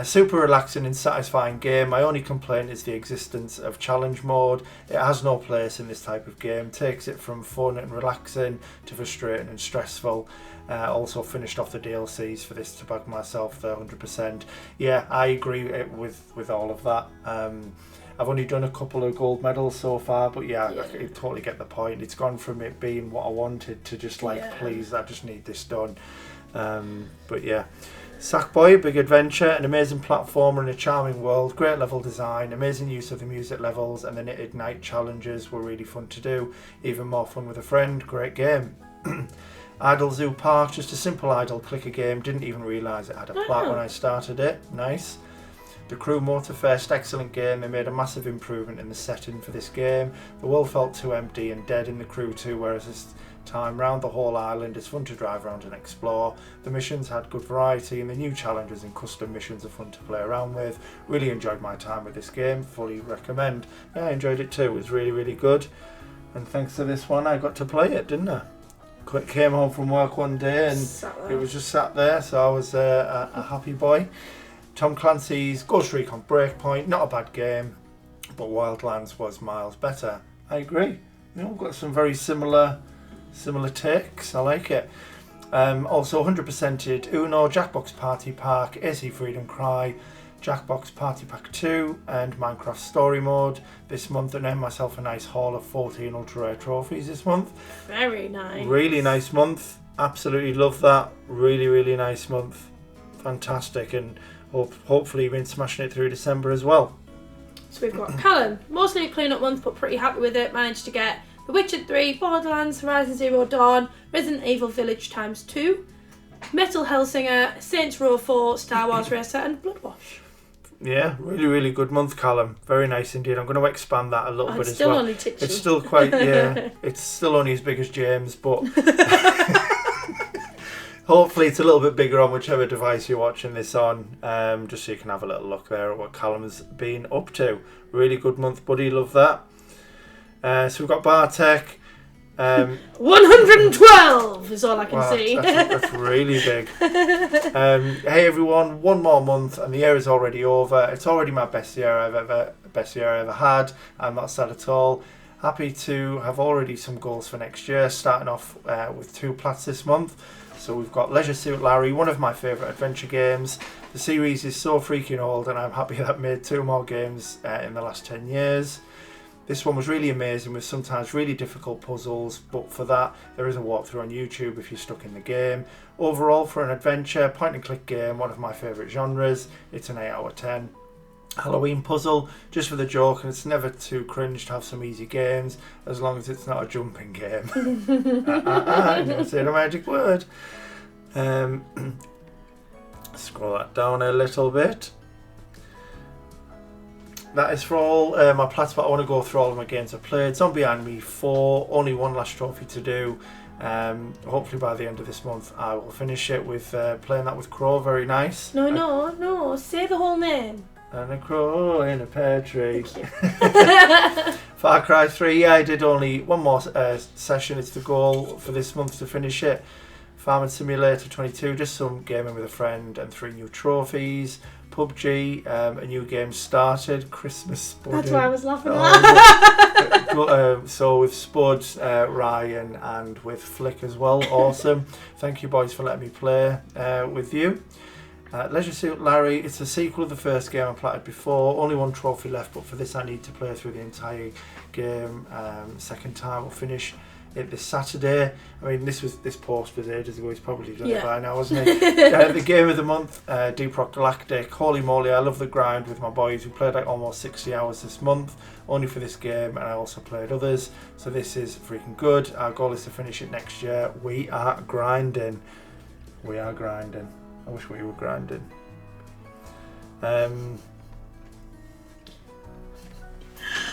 Super relaxing and satisfying game. My only complaint is the existence of challenge mode. It has no place in this type of game. Takes it from fun and relaxing to frustrating and stressful. Also finished off the DLCs for this to bag myself the 100%. Yeah, I agree with all of that. I've only done a couple of gold medals so far, but yeah. I totally get the point. It's gone from it being what I wanted to just please, I just need this done. But yeah. Sackboy, Big Adventure, an amazing platformer in a charming world, great level design, amazing use of the music levels, and the knitted night challenges were really fun to do. Even more fun with a friend, great game. Idle Zoo Park, just a simple idle clicker game, didn't even realise it had a plat when I started it, nice. The Crew Motorfest, excellent game, they made a massive improvement in the setting for this game. The world felt too empty and dead in the Crew 2, whereas this time round the whole island is fun to drive around and explore. The missions had good variety and the new challenges and custom missions are fun to play around with. Really enjoyed my time with this game, fully recommend. Yeah, I enjoyed it too, it was really, really good. And thanks to this one I got to play it, didn't I? Came home from work one day and it was just sat there, so I was a happy boy. Tom Clancy's Ghost Recon Breakpoint, not a bad game, but Wildlands was miles better. I agree. We've got some very similar takes. I like it. Also 100%ed Uno, Jackbox Party Pack, AC Freedom Cry, Jackbox Party Pack 2 and Minecraft Story Mode this month, and earned myself a nice haul of 14 ultra rare trophies this month. Very nice. Really nice month. Absolutely love that. Really, really nice month. Fantastic, and hopefully you've been smashing it through December as well. So we've got Callum, mostly a clean-up month but pretty happy with it. Managed to get The Witcher 3, Borderlands, Horizon Zero Dawn, Resident Evil Village x2, Metal Hellsinger, Saints Row 4, Star Wars Racer and Bloodwash. Yeah, really, really good month, Callum. Very nice indeed. I'm going to expand that a little bit as well. It's still only titchy. It's still quite, yeah, it's still only as big as James, but hopefully it's a little bit bigger on whichever device you're watching this on, just so you can have a little look there at what Callum's been up to. Really good month, buddy. Love that. So we've got Bartek. 112 is all I can see. That's really big. Hey everyone, one more month and the year is already over. It's already my best year I've ever had. I'm not sad at all. Happy to have already some goals for next year, starting off with 2 plats this month. So we've got Leisure Suit Larry, one of my favourite adventure games. The series is so freaking old and I'm happy that I've made 2 more games in the last 10 years. This one was really amazing with sometimes really difficult puzzles, but for that there is a walkthrough on YouTube if you're stuck in the game. Overall, for an adventure, point and click game, one of my favourite genres, it's an 8 out of 10. Halloween puzzle, just for the joke, and it's never too cringe to have some easy games, as long as it's not a jumping game. I never say the magic word. Scroll that down a little bit. That is for all my plats, but I want to go through all of my games I've played. Zombie Army 4, only one last trophy to do. Hopefully by the end of this month I will finish it with playing that with Crow, very nice. No, say the whole name. And a crow in a pear tree. Far Cry 3, yeah, I did only one more session. It's the goal for this month to finish it. Farming Simulator 22, just some gaming with a friend and 3 new trophies. PUBG, a new game started, Christmas Spudding. That's why I was laughing at. So with Spud, Ryan, and with Flick as well. Awesome. Thank you, boys, for letting me play with you. Leisure Suit Larry, it's a sequel of the first game I platted before. Only one trophy left, but for this I need to play through the entire game. Second time, I'll finish it this Saturday. I mean, this post was ages ago. He's probably done it by now, hasn't he? The game of the month, Deep Rock Galactic. Holy moly, I love the grind with my boys. We played like almost 60 hours this month, only for this game, and I also played others. So this is freaking good. Our goal is to finish it next year. We are grinding. We are grinding. I wish we were grinding.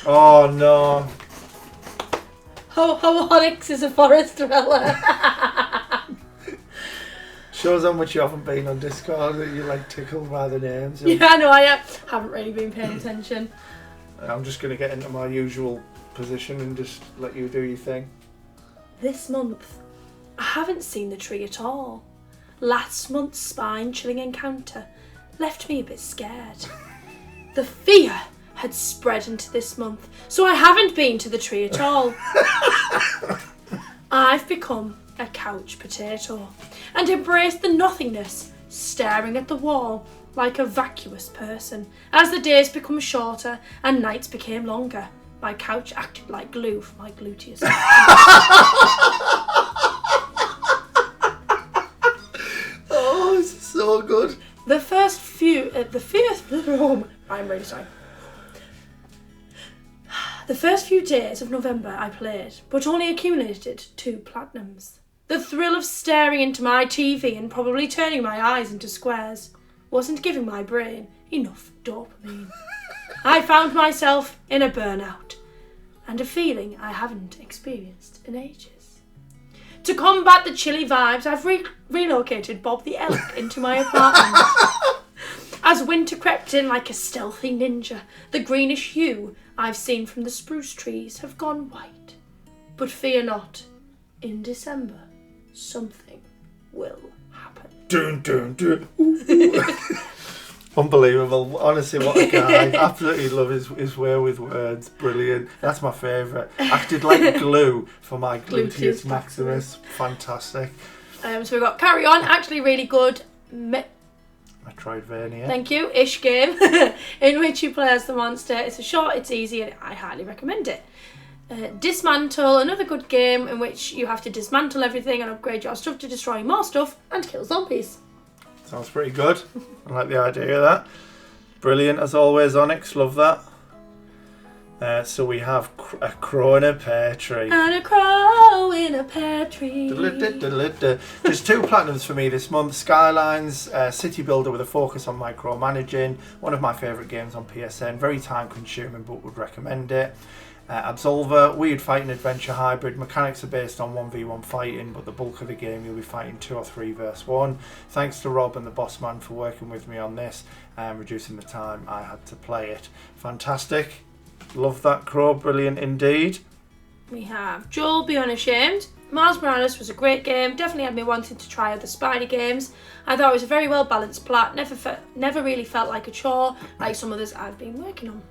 Oh no. Onyx is a forest dweller. Shows how much you haven't been on Discord, that you're like tickled by the names. Yeah, no, I haven't really been paying attention. I'm just going to get into my usual position and just let you do your thing. This month, I haven't seen the tree at all. Last month's spine-chilling encounter left me a bit scared. The fear had spread into this month, so I haven't been to the tree at all. I've become a couch potato and embraced the nothingness, staring at the wall like a vacuous person. As the days become shorter and nights became longer, my couch acted like glue for my gluteus. Oh, this is so good. I'm really sorry. The first few days of November I played, but only accumulated 2 platinums. The thrill of staring into my TV and probably turning my eyes into squares wasn't giving my brain enough dopamine. I found myself in a burnout and a feeling I haven't experienced in ages. To combat the chilly vibes, I've relocated Bob the Elk into my apartment. As winter crept in like a stealthy ninja, the greenish hue I've seen from the spruce trees have gone white. But fear not, in December, something will happen. Dun, dun, dun. Ooh. Unbelievable. Honestly, what a guy. Absolutely love his way with words. Brilliant. That's my favourite. Acted like glue for my gluteus maximus. Fantastic. So we've got Carry On, actually really good. Metroidvania. Thank you. Ish game in which you play as the monster. It's a short, it's easy, and I highly recommend it. Dismantle, another good game in which you have to dismantle everything and upgrade your stuff to destroy more stuff and kill zombies. Sounds pretty good. I like the idea of that. Brilliant as always, Onyx. Love that. So we have a crow in a pear tree. And a crow in a pear tree. There's 2 platinums for me this month. Skylines, city builder with a focus on micromanaging. One of my favourite games on PSN. Very time consuming, but would recommend it. Absolver, weird fighting adventure hybrid. Mechanics are based on 1v1 fighting, but the bulk of the game you'll be fighting 2 or 3 versus 1. Thanks to Rob and the boss man for working with me on this and reducing the time I had to play it. Fantastic. Love that, Crow. Brilliant indeed. We have Joel Be Unashamed. Miles Morales was a great game. Definitely had me wanting to try other Spidey games. I thought it was a very well balanced plot. Never really felt like a chore like some others I've been working on.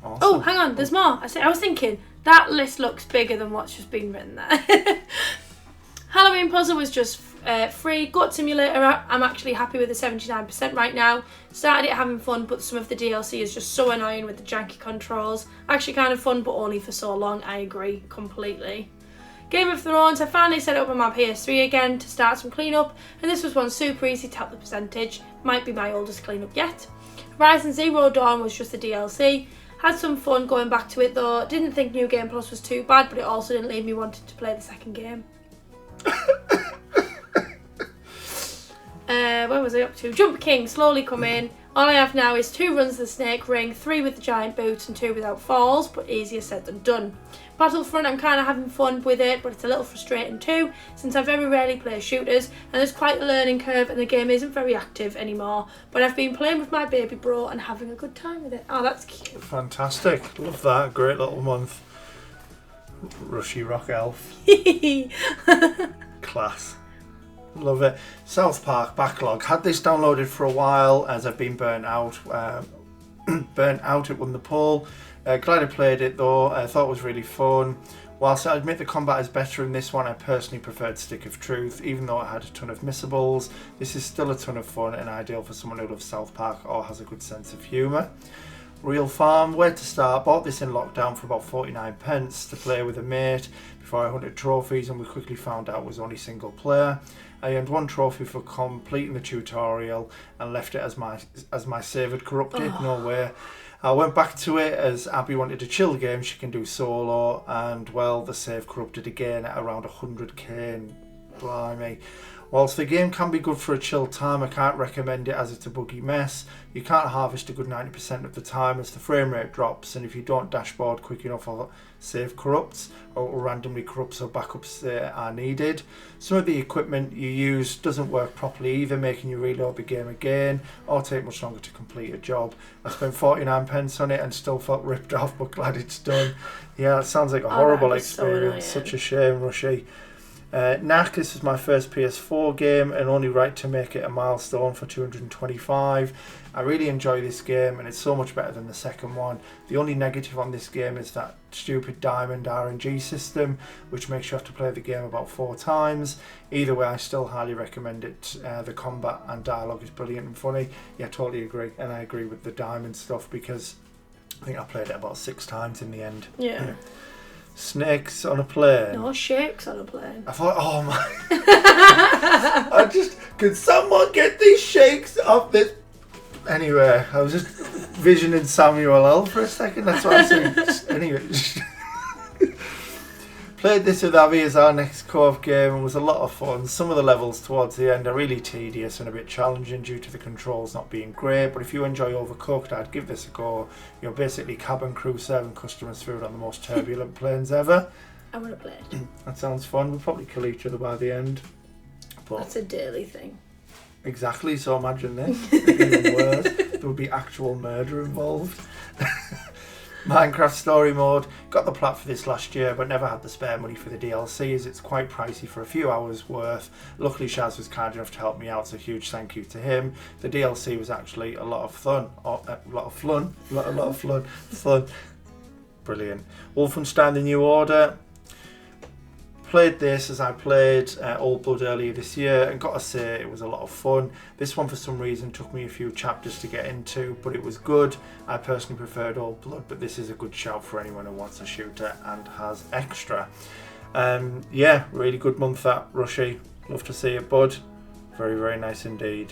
Awesome. Oh, hang on, there's more. I was thinking, that list looks bigger than what's just been written there. Halloween Puzzle was just free. Gut Simulator, I'm actually happy with the 79% right now. Started it having fun, but some of the DLC is just so annoying with the janky controls. Actually kind of fun, but only for so long. I agree completely. Game of Thrones, I finally set it up on my PS3 again to start some cleanup, and this was one super easy to help the percentage. Might be my oldest cleanup yet. Horizon Zero Dawn was just a DLC. Had some fun going back to it though. Didn't think New Game Plus was too bad, but it also didn't leave me wanting to play the second game. Where was I up to? Jump King, slowly coming. All I have now is 2 runs of the Snake Ring, 3 with the giant boots and 2 without falls, but easier said than done. Battlefront, I'm kind of having fun with it, but it's a little frustrating too, since I very rarely play shooters, and there's quite a learning curve and the game isn't very active anymore, but I've been playing with my baby bro and having a good time with it. Oh, that's cute. Fantastic. Love that. Great little month. Rushy Rock Elf. Class. Love it. South Park backlog. Had this downloaded for a while as I've been burnt out. It won the poll. Glad I played it though. I thought it was really fun. Whilst I admit the combat is better in this one, I personally preferred Stick of Truth. Even though it had a ton of missables, this is still a ton of fun and ideal for someone who loves South Park or has a good sense of humour. Real Farm, where to start? Bought this in lockdown for about 49p to play with a mate before I hunted trophies, and we quickly found out it was only single player. I earned 1 trophy for completing the tutorial and left it as my save had corrupted. No way. I went back to it as Abby wanted a chill game she can do solo, and well, the save corrupted again at around 100k, and blimey. Whilst the game can be good for a chill time, I can't recommend it as it's a buggy mess. You can't harvest a good 90% of the time as the frame rate drops, and if you don't dashboard quick enough or save corrupts or randomly corrupts or backups are needed. Some of the equipment you use doesn't work properly either, making you reload the game again or take much longer to complete a job. I spent 49p on it and still felt ripped off, but glad it's done. Yeah, it sounds like a horrible experience. Such a shame, Rushy. Knack, this was my first PS4 game and only right to make it a milestone for 225. I really enjoy this game and it's so much better than the second one. The only negative on this game is that stupid diamond RNG system, which makes you have to play the game about 4 times. Either way, I still highly recommend it. The combat and dialogue is brilliant and funny. Yeah, totally agree. And I agree with the diamond stuff because I think I played it about 6 times in the end. Yeah. Snakes on a plane. No shakes on a plane. I thought, oh my. Could someone get these shakes off this? Anyway, I was just visioning Samuel L. for a second. That's what I said. Anyway. Played this with Abby as our next co-op game and was a lot of fun. Some of the levels towards the end are really tedious and a bit challenging due to the controls not being great, but if you enjoy Overcooked, I'd give this a go. You're basically cabin crew serving customers food on the most turbulent planes ever. I want to play it. That sounds fun. We'll probably kill each other by the end. But that's a daily thing. Exactly, so imagine this. It'd be even worse. There would be actual murder involved. Minecraft Story Mode. Got the plat for this last year, but never had the spare money for the DLC as it's quite pricey for a few hours worth. Luckily, Shaz was kind enough to help me out, so huge thank you to him. The DLC was actually a lot of fun. Fun. Brilliant. Wolfenstein: The New Order. Played this as I played Old Blood earlier this year and got to say it was a lot of fun. This one for some reason took me a few chapters to get into, but it was good. I personally preferred Old Blood, but this is a good shout for anyone who wants a shooter and has extra. Yeah, really good month that, Rushy. Love to see it, bud. Very, very nice indeed.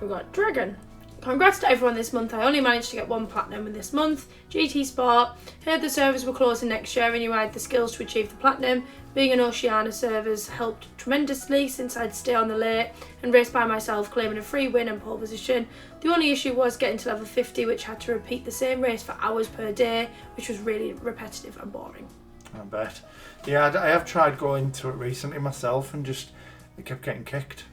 We've got Dragon. Congrats to everyone this month. I only managed to get 1 platinum in this month. GT Sport. Heard the servers were closing next year and you had the skills to achieve the platinum. Being an Oceania servers helped tremendously since I'd stay on the late and race by myself, claiming a free win and pole position. The only issue was getting to level 50, which had to repeat the same race for hours per day, which was really repetitive and boring. I bet. Yeah, I have tried going to it recently myself and just I kept getting kicked.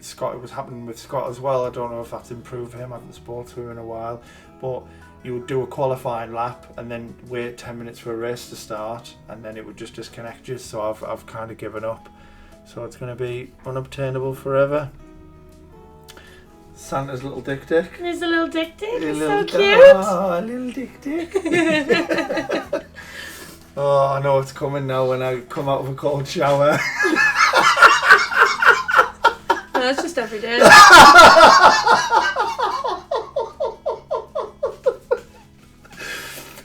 Scott, it was happening with Scott as well. I don't know if that's improved for him. I haven't spoken to him in a while, but you would do a qualifying lap and then wait 10 minutes for a race to start, and then it would just disconnect you. So I've kind of given up. So it's going to be unobtainable forever. Santa's little dick. There's a little dick. It's so cute. Oh, a little dick. Oh, I know it's coming now when I come out of a cold shower. No, that's just every day.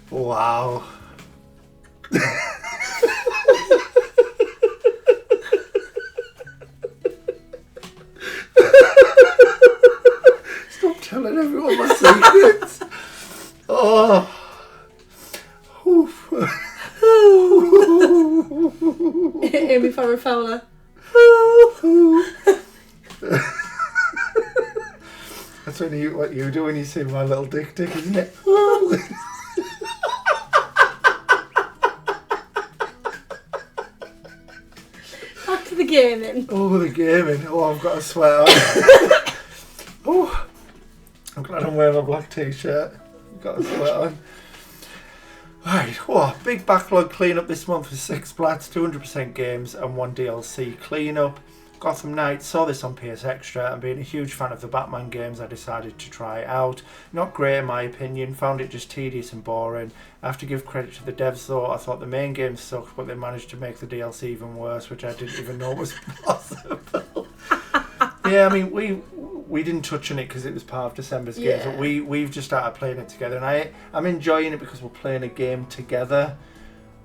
Wow. Stop telling everyone my secrets. Oh. Amy Farrah Fowler. That's what you do when you see my little dick, isn't it? Back to the gaming. Oh, the gaming. Oh, I've got a sweat on. Oh, I'm glad I'm wearing a black t-shirt. I've got a sweat on. Right, oh, big backlog cleanup this month for 6 plats, 200% games and 1 DLC cleanup. Gotham Knights, saw this on PS Extra, and being a huge fan of the Batman games, I decided to try it out. Not great in my opinion, found it just tedious and boring. I have to give credit to the devs though. I thought the main game sucked, but they managed to make the DLC even worse, which I didn't even know was possible. Yeah, I mean, we didn't touch on it because it was part of December's games, but we've just started playing it together, and I'm enjoying it because we're playing a game together.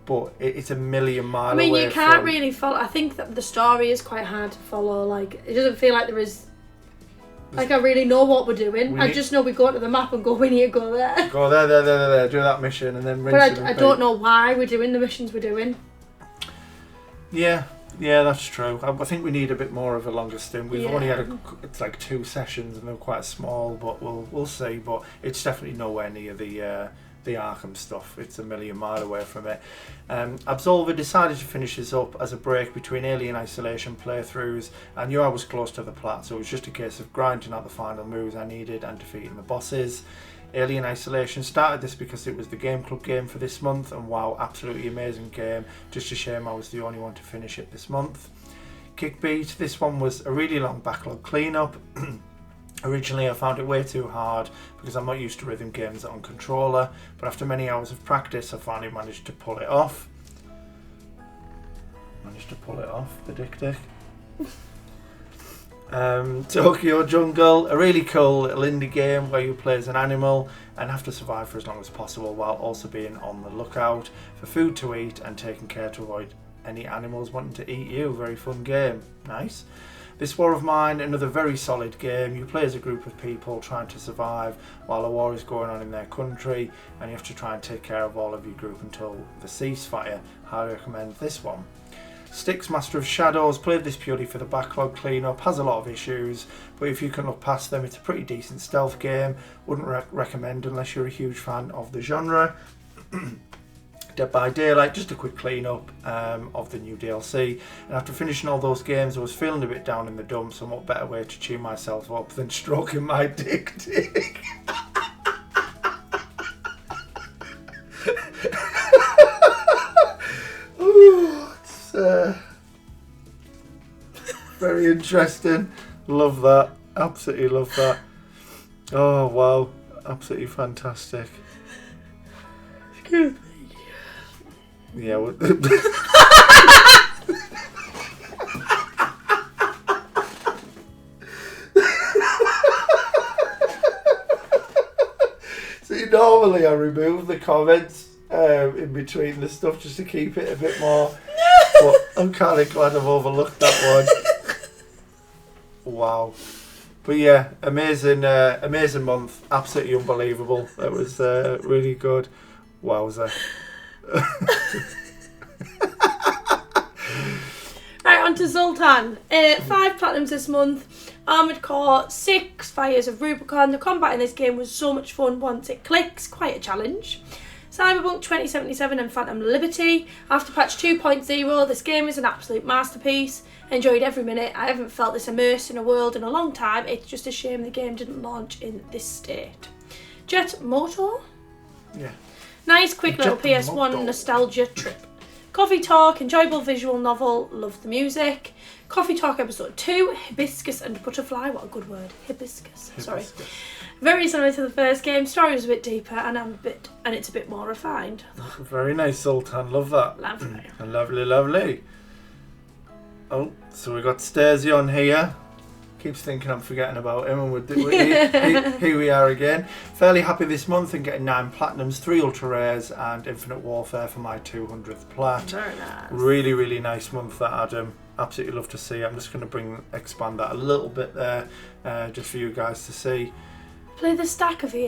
But it's a million miles away. I mean, you can't really follow. I think that the story is quite hard to follow. Like, it doesn't feel like there is. Like, I really know what we're doing. I just know we go to the map and go, we need to go there. Go there, do that mission, and then rinse. But I don't know why we're doing the missions we're doing. Yeah, that's true. I think we need a bit more of a longer stint. We've only had it's like 2 sessions, and they're quite small. But we'll see. But it's definitely nowhere near the Arkham stuff. It's a million miles away from it. Absolver decided to finish this up as a break between Alien Isolation playthroughs. I knew I was close to the plat, so it was just a case of grinding out the final moves I needed and defeating the bosses. Alien Isolation started this because it was the Game Club game for this month, and wow, absolutely amazing game. Just a shame I was the only one to finish it this month. Kickbeat, this one was a really long backlog cleanup. Originally I found it way too hard because I'm not used to rhythm games on controller, but after many hours of practice I finally managed to pull it off. The dick. Tokyo Jungle, a really cool little indie game where you play as an animal and have to survive for as long as possible while also being on the lookout for food to eat and taking care to avoid any animals wanting to eat you. Very fun game. Nice. This War of Mine, another very solid game. You play as a group of people trying to survive while a war is going on in their country, and you have to try and take care of all of your group until the ceasefire. Highly recommend this one. Styx Master of Shadows, played this purely for the backlog cleanup, has a lot of issues, but if you can look past them, it's a pretty decent stealth game. Wouldn't recommend unless you're a huge fan of the genre. Dead by Daylight, just a quick clean up of the new DLC, and after finishing all those games I was feeling a bit down in the dumps, and what better way to cheer myself up than stroking my dick. Ooh, it's very interesting. Love that, absolutely love that. Oh wow, absolutely fantastic. Excuse me. Yeah. See, normally I remove the comments in between the stuff just to keep it a bit more. But I'm kind of glad I've overlooked that one. Wow. But yeah, amazing month. Absolutely unbelievable. That was really good. Wowza. Right, on to Zoltan. 5 platinums this month. Armoured Core, 6 Fires of Rubicon. The combat in this game was so much fun once it clicks. Quite a challenge. Cyberpunk 2077 and Phantom Liberty. After patch 2.0, this game is an absolute masterpiece. Enjoyed every minute. I haven't felt this immersed in a world in a long time. It's just a shame the game didn't launch in this state. Jet Motor? Yeah. Nice quick little PS1 nostalgia trip. Coffee Talk, enjoyable visual novel, love the music. Coffee Talk episode 2, Hibiscus and Butterfly, what a good word, Hibiscus. Sorry. Very similar to the first game, story was a bit deeper and it's a bit more refined. Very nice, Sultan, love that. Lovely. Lovely, lovely. Oh, so we got Stairsy on here. Keeps thinking I'm forgetting about him, and here we are again. Fairly happy this month and getting 9 platinums, 3 ultra rares, and Infinite Warfare for my 200th plat. Very nice. Really, really nice month that, Adam. Absolutely love to see. I'm just going to expand that a little bit there, just for you guys to see. Play the stack of the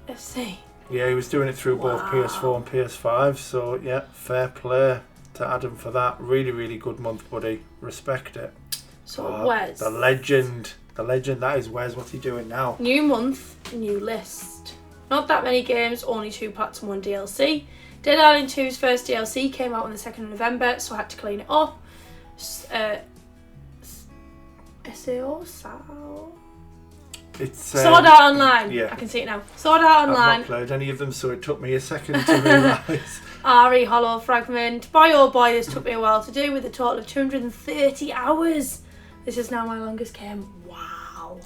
AFC. Yeah, he was doing it through both PS4 and PS5, so yeah, fair play to Adam for that. Really, really good month, buddy. Respect it. So Wes. The legend, that is Wes. What's he doing now? New month, new list. Not that many games, only 2 plats and 1 DLC. Dead Island 2's first DLC came out on the 2nd of November, so I had to clean it up. It's Sword Art Online. Yeah. I can see it now. Sword Art Online. I've not played any of them, so it took me a second to realise. RE Hollow Fragment. Boy oh boy, this took me a while to do with a total of 230 hours. This is now my longest game. Wow.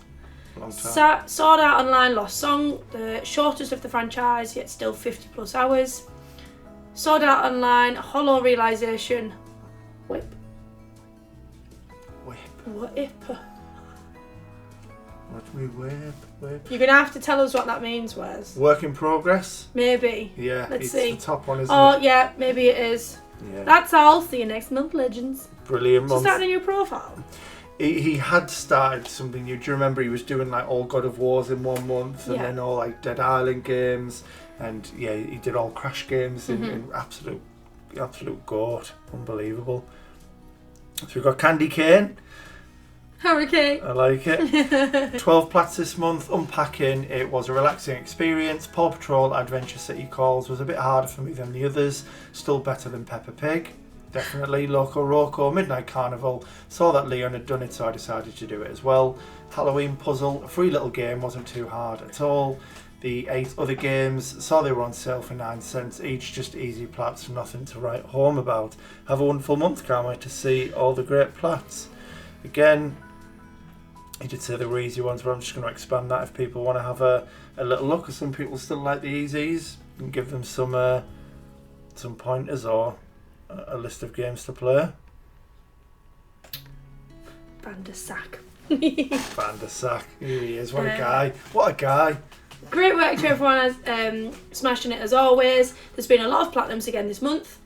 Long time. Sword Art Online Lost Song, the shortest of the franchise, yet still 50 plus hours. Sword Art Online Hollow Realization Whip. Whip. What do we whip? You're going to have to tell us what that means, Wes. Work in progress? Maybe. Yeah, Let's it's see. the top one, isn't Oh, it? yeah, maybe it is. Yeah. That's all. See you next month, legends. Brilliant month. Starting a new profile. He had started something new. Do you remember he was doing like all God of Wars in 1 month and then all like Dead Island games, and yeah, he did all Crash games in absolute goat. Unbelievable. So we've got Candy Cane. Hurricane. I like it. 12 plats this month. Unpacking. It was a relaxing experience. Paw Patrol Adventure City Calls was a bit harder for me than the others. Still better than Peppa Pig. Definitely. Loco Roco, Midnight Carnival. Saw that Leon had done it, so I decided to do it as well. Halloween Puzzle, a free little game, wasn't too hard at all. The 8 other games, saw they were on sale for 9 cents each, just easy plats, nothing to write home about. Have a wonderful month, can't wait to see all the great plats. Again, he did say they were easy ones, but I'm just going to expand that if people want to have a little look, because some people still like the easies, and give them some pointers or a list of games to play. Bandersack. Bandersack. Here he is. What a guy. What a guy. Great work to everyone smashing it as always. There's been a lot of platinums again this month.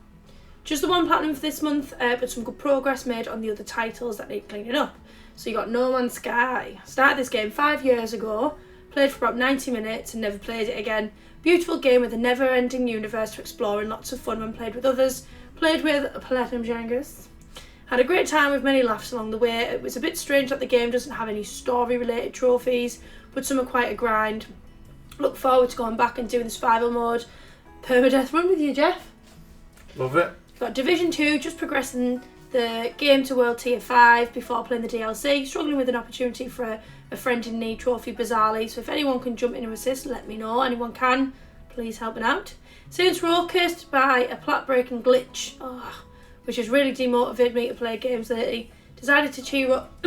Just the one platinum for this month, but some good progress made on the other titles that need cleaning up. So you got No Man's Sky. Started this game 5 years ago, played for about 90 minutes and never played it again. Beautiful game with a never-ending universe to explore and lots of fun when played with others. Played with Platinum Jangus. Had a great time with many laughs along the way. It was a bit strange that the game doesn't have any story-related trophies, but some are quite a grind. Look forward to going back and doing the survival mode. Permadeath run with you, Jeff. Love it. Got Division 2, just progressing the game to World Tier 5 before playing the DLC. Struggling with an opportunity for a friend in need trophy bizarrely, so if anyone can jump in and assist, let me know. Anyone can, please help me out. Saints Row cursed by a plat breaking glitch, which has really demotivated me to play games lately. Decided to cheer up,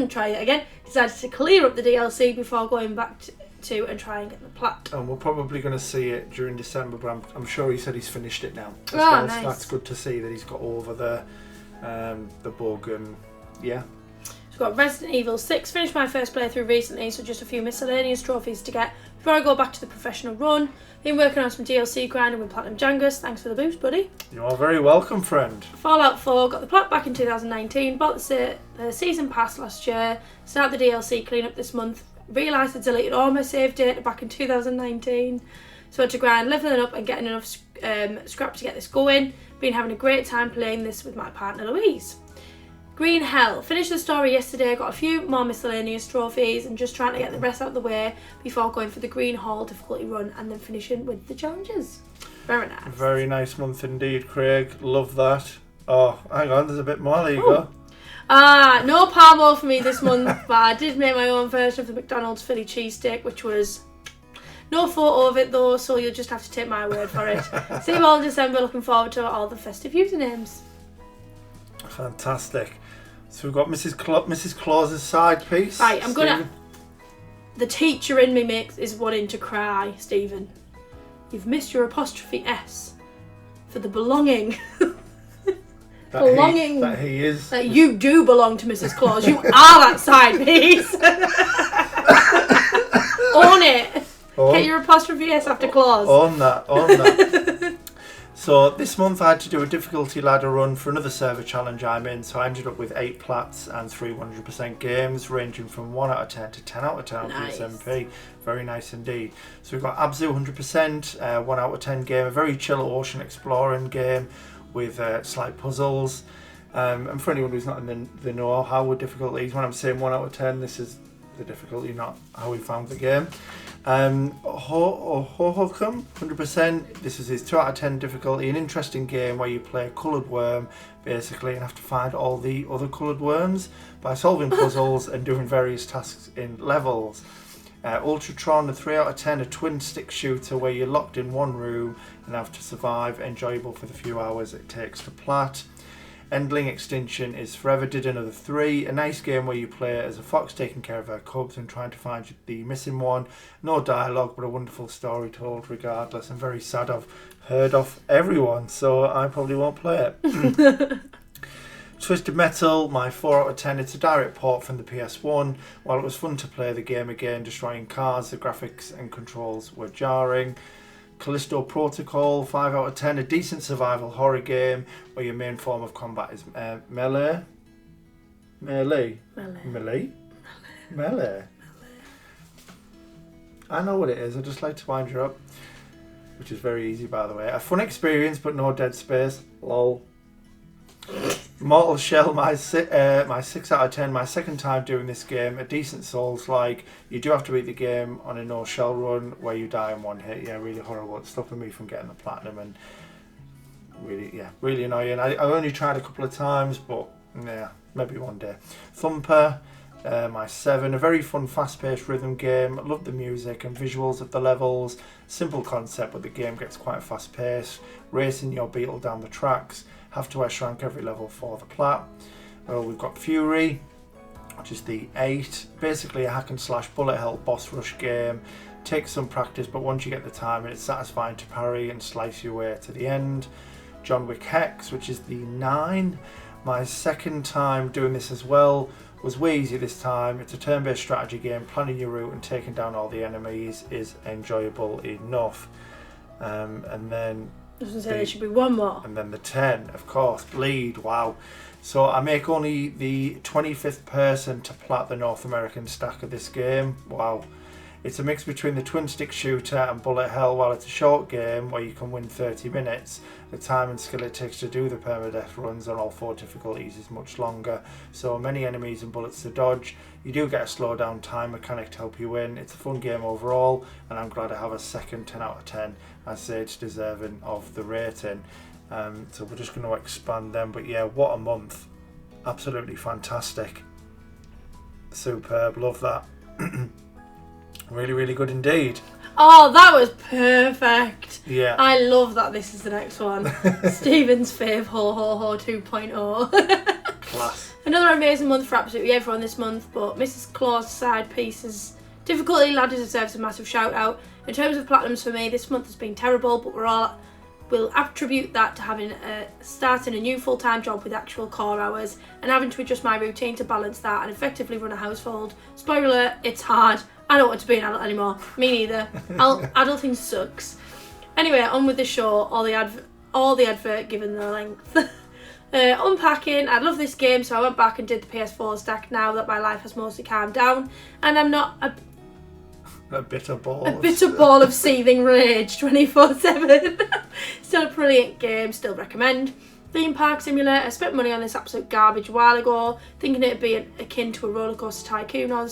try it again. Decided to clear up the DLC before going back to and try and get the plat. And we're probably going to see it during December, but I'm sure he said he's finished it now. Nice. So that's good to see that he's got over the bug, and yeah. So I've got Resident Evil 6, finished my first playthrough recently, so just a few miscellaneous trophies to get before I go back to the professional run. Been working on some DLC grinding with Platinum Jangus, thanks for the boost, buddy. You are very welcome, friend. Fallout 4, got the plat back in 2019, bought the season pass last year, started the DLC cleanup this month, realised I deleted all my save data back in 2019, so I had to grind, levelling up and getting enough scrap to get this going. Been having a great time playing this with my partner Louise. Green Hell, finished the story yesterday, got a few more miscellaneous trophies and just trying to get the rest out of the way before going for the Green Hall difficulty run and then finishing with the challenges. Very nice. Very nice month indeed, Craig. Love that. Oh, hang on, there's a bit more. There you go. No Parmo for me this month, but I did make my own version of the McDonald's Philly cheesesteak, which was no photo of it though, so you'll just have to take my word for it. See you all in December, looking forward to all the festive usernames. Fantastic. So we've got Mrs. Claus's side piece. Right, I'm gonna... The teacher in me is wanting to cry, Stephen. You've missed your apostrophe S for the belonging. Belonging. That he is. That you do belong to Mrs. Claus. You are that side piece. Own it. Get your apostrophe S after Claus. On that. So this month I had to do a difficulty ladder run for another server challenge I'm in, so I ended up with 8 plats and 3 100% games, ranging from 1 out of 10 to 10 out of 10 on PSMP. Very nice indeed. So we've got Abzu 100%, 1 out of 10 game, a very chill ocean exploring game with slight puzzles. And for anyone who's not in the know how with difficulties, when I'm saying 1 out of 10, this is the difficulty, not how we found the game. Hohokum 100%. This is his 2 out of 10 difficulty, an interesting game where you play a coloured worm basically and have to find all the other coloured worms by solving puzzles and doing various tasks in levels. Ultratron, a 3 out of 10, a twin stick shooter where you're locked in one room and have to survive, enjoyable for the few hours it takes to plat. Endling Extinction is forever. Did another 3. A nice game where you play as a fox taking care of her cubs and trying to find the missing one. No dialogue, but a wonderful story told regardless. I'm very sad I've heard of everyone, so I probably won't play it. Twisted Metal, my 4 out of 10. It's a direct port from the PS1. While it was fun to play the game again, destroying cars, the graphics and controls were jarring. Callisto Protocol, 5 out of 10. A decent survival horror game where your main form of combat is melee. I know what it is, I just like to wind you up. Which is very easy, by the way. A fun experience, but no dead space. Lol. Mortal Shell, my 6 out of 10. My second time doing this game. A decent Souls-like. You do have to beat the game on a no shell run where you die in one hit. Yeah, really horrible. It's stopping me from getting the platinum and really annoying. I only tried a couple of times, but yeah, maybe one day. Thumper, my 7. A very fun, fast-paced rhythm game. I love the music and visuals of the levels. Simple concept, but the game gets quite fast-paced. Racing your beetle down the tracks. Have to rank every level for the plat. Well, we've got Fury, which is the 8. Basically a hack and slash bullet hell boss rush game. Takes some practice, but once you get the time, it's satisfying to parry and slice your way to the end. John Wick Hex, which is the 9. My second time doing this as well. Was way easier this time. It's a turn-based strategy game. Planning your route and taking down all the enemies is enjoyable enough. And then I was going to say there should be one more. And then the 10, of course, Bleed. Wow. So I make only the 25th person to plat the North American stack of this game. Wow. It's a mix between the twin stick shooter and bullet hell. While it's a short game where you can win 30 minutes, the time and skill it takes to do the permadeath runs on all 4 difficulties is much longer. So many enemies and bullets to dodge. You do get a slow down time mechanic to help you win. It's a fun game overall, and I'm glad I have a second 10 out of 10. I say it's deserving of the rating. So we're just going to expand them. But yeah, what a month. Absolutely fantastic. Superb. Love that. Really, really good indeed. Oh, that was perfect. Yeah. I love that this is the next one. Stephen's fave, Ho Ho Ho 2.0. Class. Another amazing month for absolutely everyone this month, but Mrs. Claus' side pieces. Difficulty Ladder deserves a massive shout out. In terms of platinums for me, this month has been terrible, but we'll attribute that to having starting a new full-time job with actual core hours and having to adjust my routine to balance that and effectively run a household. Spoiler, it's hard. I don't want to be an adult anymore. Me neither. Adulting sucks. Anyway, on with the show. All the advert given the length. Unpacking. I love this game, so I went back and did the PS4 stack now that my life has mostly calmed down and I'm not a bitter ball of seething rage 24/7. Still a brilliant game, still recommend. Theme Park Simulator. I spent money on this absolute garbage a while ago, thinking it'd be akin to a roller coaster tycoon or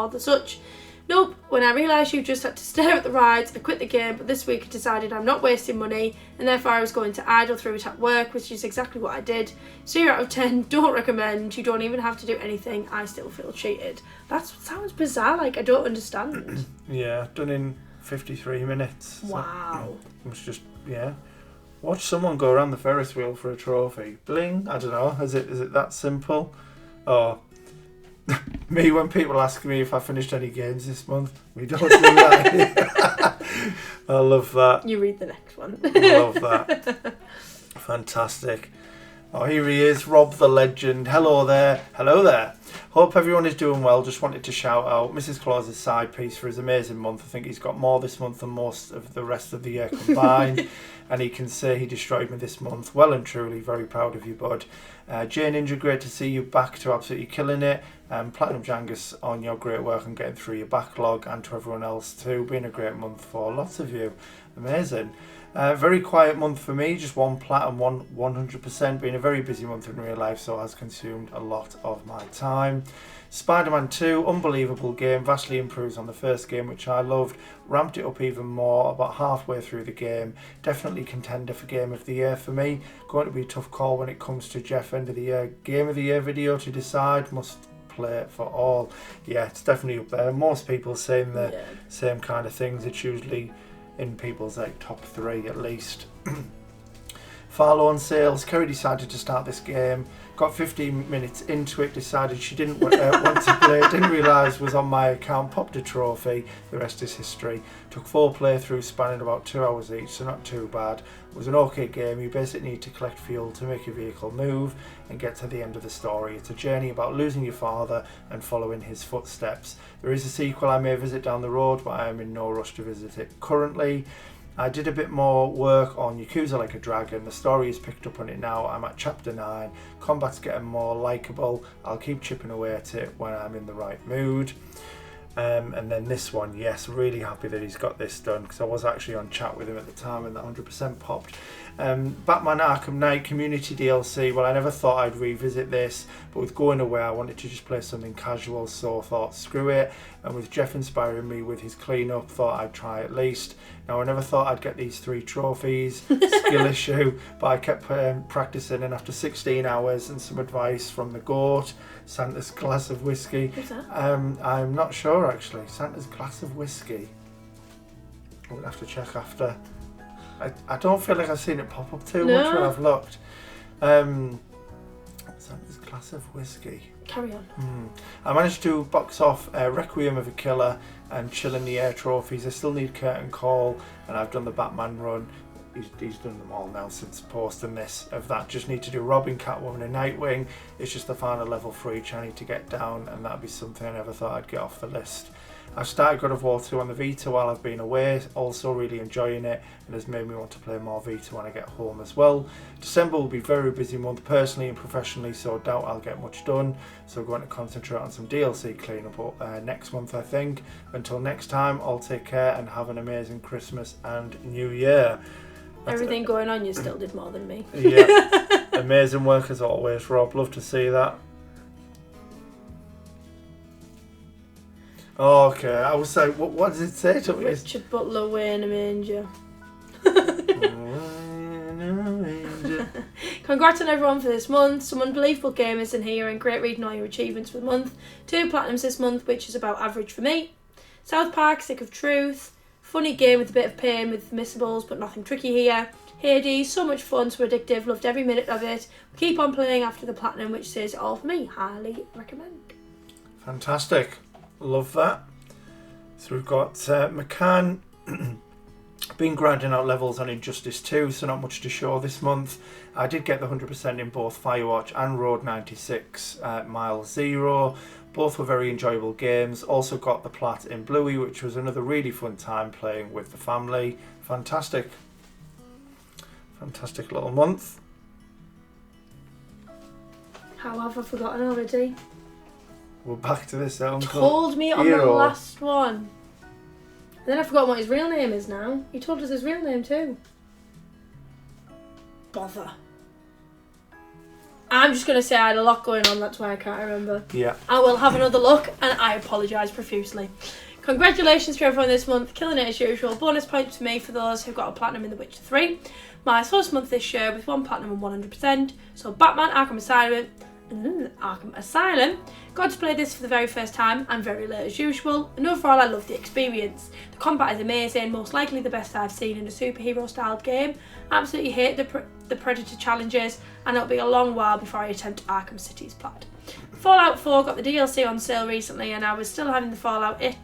the such. Nope, when I realised you just had to stare at the rides, I quit the game, but this week I decided I'm not wasting money and therefore I was going to idle through it at work, which is exactly what I did. 0 out of 10, don't recommend, you don't even have to do anything, I still feel cheated. That sounds bizarre, like I don't understand. Yeah, done in 53 minutes. Wow. So it's just, yeah. Watch someone go around the Ferris wheel for a trophy. Bling, I don't know, is it that simple? Oh. Me, when people ask me if I finished any games this month, we don't do that. I love that. You read the next one. I love that. Fantastic. Oh, here he is, Rob the Legend. Hello there. Hello there. Hope everyone is doing well. Just wanted to shout out Mrs. Claus's side piece for his amazing month. I think he's got more this month than most of the rest of the year combined. And he can say he destroyed me this month. Well and truly, very proud of you, bud. Jay Ninja, great to see you back to absolutely killing it. Platinum Jangus on your great work and getting through your backlog, and to everyone else too. Been a great month for lots of you. Amazing. Very quiet month for me, just 1 plat and 100%. Been a very busy month in real life, so has consumed a lot of my time. Spider-Man 2, unbelievable game, vastly improves on the first game, which I loved, ramped it up even more about halfway through the game. Definitely contender for Game of the Year for me. Going to be a tough call when it comes to Jeff end of the year Game of the Year video to decide. Must play it for all. Yeah, it's definitely up there. Most people saying the same kind of things. It's usually in people's like top 3 at least. Far low on sales. Kerry decided to start this game. Got 15 minutes into it, decided she didn't want to play, didn't realise was on my account, popped a trophy, the rest is history. Took 4 playthroughs spanning about 2 hours each, so not too bad. It was an okay game. You basically need to collect fuel to make your vehicle move and get to the end of the story. It's a journey about losing your father and following his footsteps. There is a sequel I may visit down the road, but I am in no rush to visit it currently. I did a bit more work on Yakuza Like a Dragon. The story is picked up on it now. I'm at chapter 9. Combat's getting more likeable. I'll keep chipping away at it when I'm in the right mood. And then this one, yes, really happy that he's got this done, because I was actually on chat with him at the time and that 100% popped. Batman Arkham Knight Community DLC. Well, I never thought I'd revisit this, but with going away I wanted to just play something casual, so I thought screw it. And with Jeff inspiring me with his cleanup, thought I'd try at least. Now, I never thought I'd get these 3 trophies, skill issue, but I kept practicing, and after 16 hours and some advice from the GOAT, Santa's Glass of Whiskey. What's that? I'm not sure actually. Santa's Glass of Whiskey. We'll have to check after. I don't feel like I've seen it pop up too much when I've looked. Santa's Glass of Whiskey. Carry on. I managed to box off Requiem of a Killer and Chill in the Air trophies. I still need Curtain Call, and I've done the Batman run. He's done them all now since posting this. Of that, just need to do Robin, Catwoman and Nightwing. It's just the final level for each I need to get down, and that'd be something I never thought I'd get off the list. I've started God of War 2 on the Vita while I've been away, also really enjoying it, and has made me want to play more Vita when I get home as well. December will be a very busy month personally and professionally, so I doubt I'll get much done, so I'm going to concentrate on some DLC cleanup next month, I think. Until next time, all take care and have an amazing Christmas and New Year. Everything going on, you still did more than me. Yeah, amazing work as always, Rob. Love to see that. Oh, okay, I was like, what does it say to me? Richard Butler, Wayne a Manger. Congrats on everyone for this month. Some unbelievable gamers in here, and great reading all your achievements for the month. 2 platinums this month, which is about average for me. South Park, Stick of Truth. Funny game with a bit of pain with missables, but nothing tricky here. Hades, so much fun, so addictive, loved every minute of it. Keep on playing after the platinum, which says it all for me. Highly recommend. Fantastic. Love that. So we've got McCann. Been grinding out levels on Injustice 2, so not much to show this month. I did get the 100% in both Firewatch and Road 96 Mile Zero. Both were very enjoyable games. Also got the plat in Bluey, which was another really fun time playing with the family. Fantastic. Fantastic little month. How have I forgotten already? We're back to this Uncle Told me on Hero. the last one. And then I've forgotten what his real name is now. He told us his real name too. Bother. I'm just going to say I had a lot going on, that's why I can't remember. Yeah. I will have another look, and I apologise profusely. Congratulations to everyone this month, killing it as usual. Bonus points for me for those who got a platinum in The Witcher 3. My first month this year with 1 platinum and 100%. So Batman Arkham Asylum. Got to play this for the very first time and very late as usual, and overall I love the experience. The combat is amazing, most likely the best I've seen in a superhero styled game. Absolutely hate the Predator challenges, and it'll be a long while before I attempt Arkham City's plot. Fallout 4 got the DLC on sale recently, and I was still having the Fallout itch.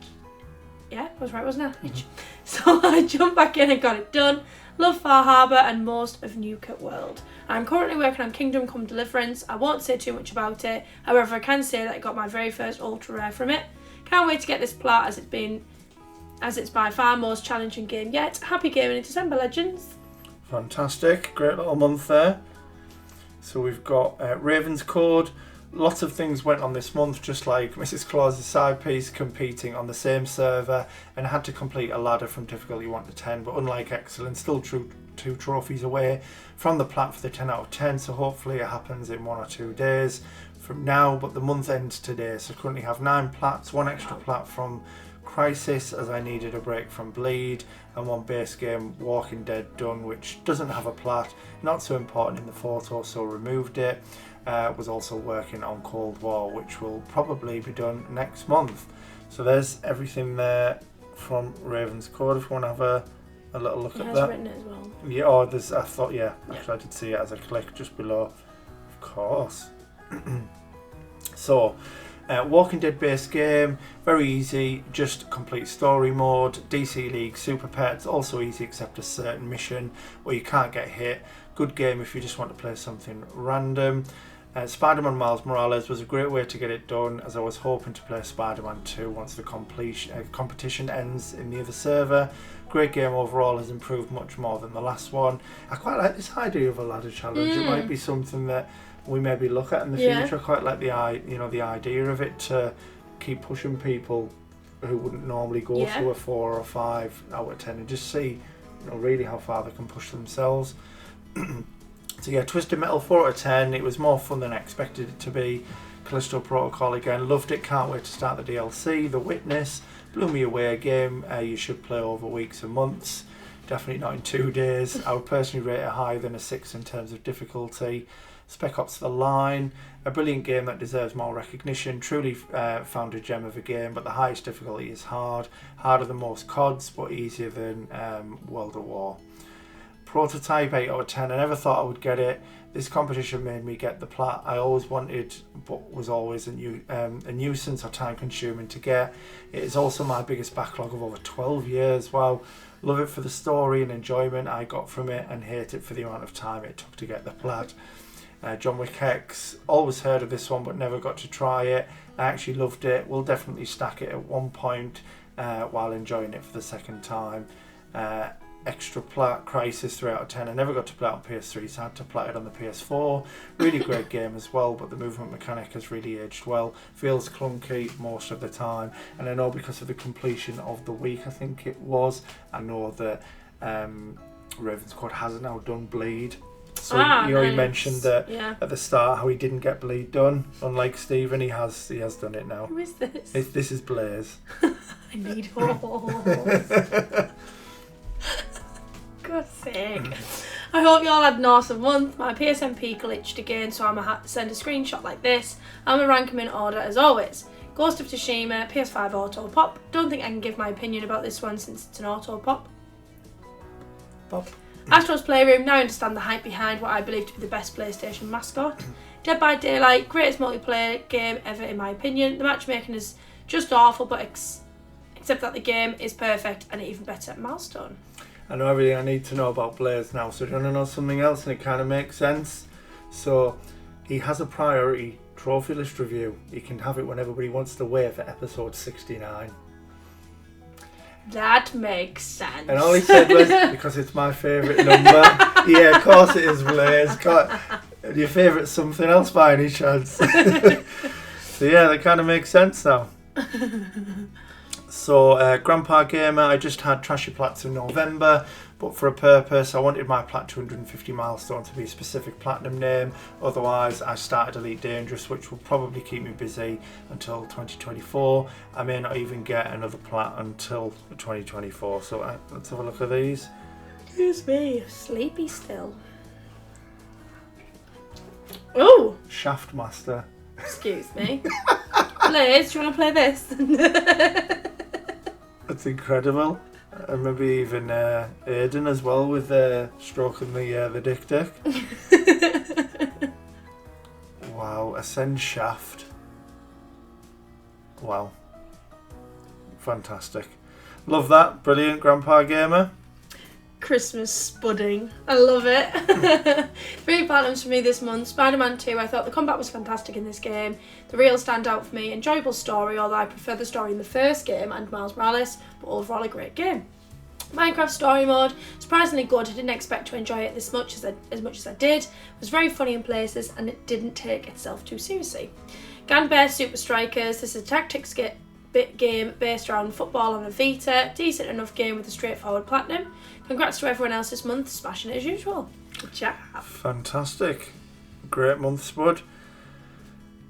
Yeah, I was right, wasn't I? Itch. So I jumped back in and got it done. Love Far Harbour and most of Newkirk World. I'm currently working on Kingdom Come Deliverance. I won't say too much about it, however I can say that I got my very first ultra rare from it. Can't wait to get this plot as it's by far most challenging game yet. Happy gaming in December, legends. Fantastic, great little month there. So we've got Raven's Code. Lots of things went on this month, just like Mrs. Claus's side piece competing on the same server, and had to complete a ladder from difficulty 1 to 10, but unlike Excellent, still 2 trophies away from the plat for the 10 out of 10, so hopefully it happens in 1 or 2 days from now, but the month ends today, so I currently have 9 plats, 1 extra plat from Crisis as I needed a break from Bleed, and 1 base game Walking Dead done, which doesn't have a plat, not so important in the photo, so removed it. Was also working on Cold War, which will probably be done next month. So there's everything there from Raven's Code if you want to have a a little look He at has that. written it as well. Yeah, oh, there's. I thought, yeah, actually, I did see it as I clicked just below. Of course. So, Walking Dead based game, very easy, just complete story mode. DC League Super Pets, also easy except a certain mission where you can't get hit. Good game if you just want to play something random. Spider-Man Miles Morales was a great way to get it done, as I was hoping to play Spider-Man 2 once the competition ends in the other server. Great game overall, has improved much more than the last one. I quite like this idea of a ladder challenge. It might be something that we maybe look at in the future. I quite like the idea of it to keep pushing people who wouldn't normally go to a 4 or 5 out of 10 and just see really how far they can push themselves. So yeah, Twisted Metal 4 out of 10. It was more fun than I expected it to be. Callisto Protocol again, loved it. Can't wait to start the DLC. The Witness blew me away. A game you should play over weeks and months. Definitely not in 2 days. I would personally rate it higher than a 6 in terms of difficulty. Spec Ops The Line, a brilliant game that deserves more recognition. Truly found a gem of a game, but the highest difficulty is hard. Harder than most CODs, but easier than World at War. Prototype 8 out of 10. I never thought I would get it. This competition made me get the plat I always wanted, but was always a nuisance or time consuming to get. It is also my biggest backlog of over 12 years. Wow. Love it for the story and enjoyment I got from it, and hate it for the amount of time it took to get the plat. John Wick Hex, always heard of this one but never got to try it. I actually loved it. Will definitely stack it at one point while enjoying it for the second time. Extra Plat Crisis 3 out of 10. I never got to play it on PS3, so I had to play it on the PS4. Really great game as well, but the movement mechanic has really aged well. Feels clunky most of the time, and I know because of the completion of the week, I think it was, I know that Raven Squad has now done Bleed. So he mentioned that at the start how he didn't get Bleed done. Unlike Stephen, he has done it now. Who is this? This is Blaze. I need horse. God's sake. I hope you all had an awesome month. My PSMP glitched again, so I'm going to send a screenshot like this. I'm going to rank them in order as always. Ghost of Tsushima, PS5 Auto Pop. Don't think I can give my opinion about this one since it's an Auto Pop. Astro's Playroom, now I understand the hype behind what I believe to be the best PlayStation mascot. Dead by Daylight, greatest multiplayer game ever in my opinion. The matchmaking is just awful, but except that the game is perfect and even better. Milestone. I know everything I need to know about Blaze now, so do you want to know something else? And it kind of makes sense. So he has a priority trophy list review. He can have it whenever he wants to wait for episode 69. That makes sense. And all he said was, because it's my favourite number. Yeah, of course it is, Blaze. Your favourite something else by any chance? So yeah, that kind of makes sense now. So Grandpa Gamer, I just had Trashy Plats in November, but for a purpose. I wanted my Plat 250 milestone to be a specific platinum name. Otherwise, I started Elite Dangerous, which will probably keep me busy until 2024. I may not even get another Plat until 2024. So let's have a look at these. Excuse me, sleepy still. Oh! Shaftmaster. Excuse me. Liz, do you want to play this? That's incredible. And maybe even Aiden as well with stroking the dick. Wow, Ascend Shaft. Wow. Fantastic. Love that. Brilliant, Grandpa Gamer. Christmas spudding. I love it. 3 platinums for me this month. Spider-Man 2, I thought the combat was fantastic in this game. The real standout for me. Enjoyable story, although I prefer the story in the first game and Miles Morales, but overall a great game. Minecraft story mode, surprisingly good. I didn't expect to enjoy it as much as I did. It was very funny in places and it didn't take itself too seriously. Ganbear Super Strikers, this is a tactics game based around football on a Vita. Decent enough game with a straightforward platinum. Congrats to everyone else this month, smashing it as usual. Good job. Fantastic. Great month, Spud.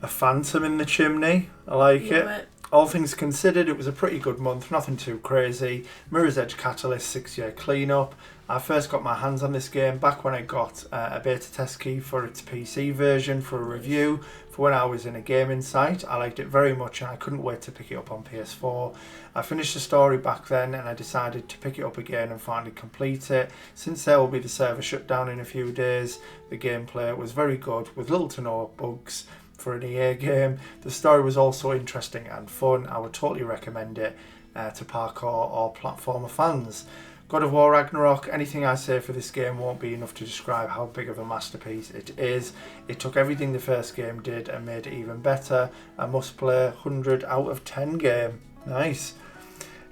A Phantom in the Chimney. I like it. All things considered, it was a pretty good month, nothing too crazy. Mirror's Edge Catalyst 6-year cleanup. I first got my hands on this game back when I got a beta test key for its PC version for a review for when I was in a gaming site. I liked it very much and I couldn't wait to pick it up on PS4. I finished the story back then and I decided to pick it up again and finally complete it. Since there will be the server shutdown in a few days, the gameplay was very good with little to no bugs for an EA game. The story was also interesting and fun. I would totally recommend it to parkour or platformer fans. God of War Ragnarok, anything I say for this game won't be enough to describe how big of a masterpiece it is. It took everything the first game did and made it even better. A must play 100 out of 10 game. Nice.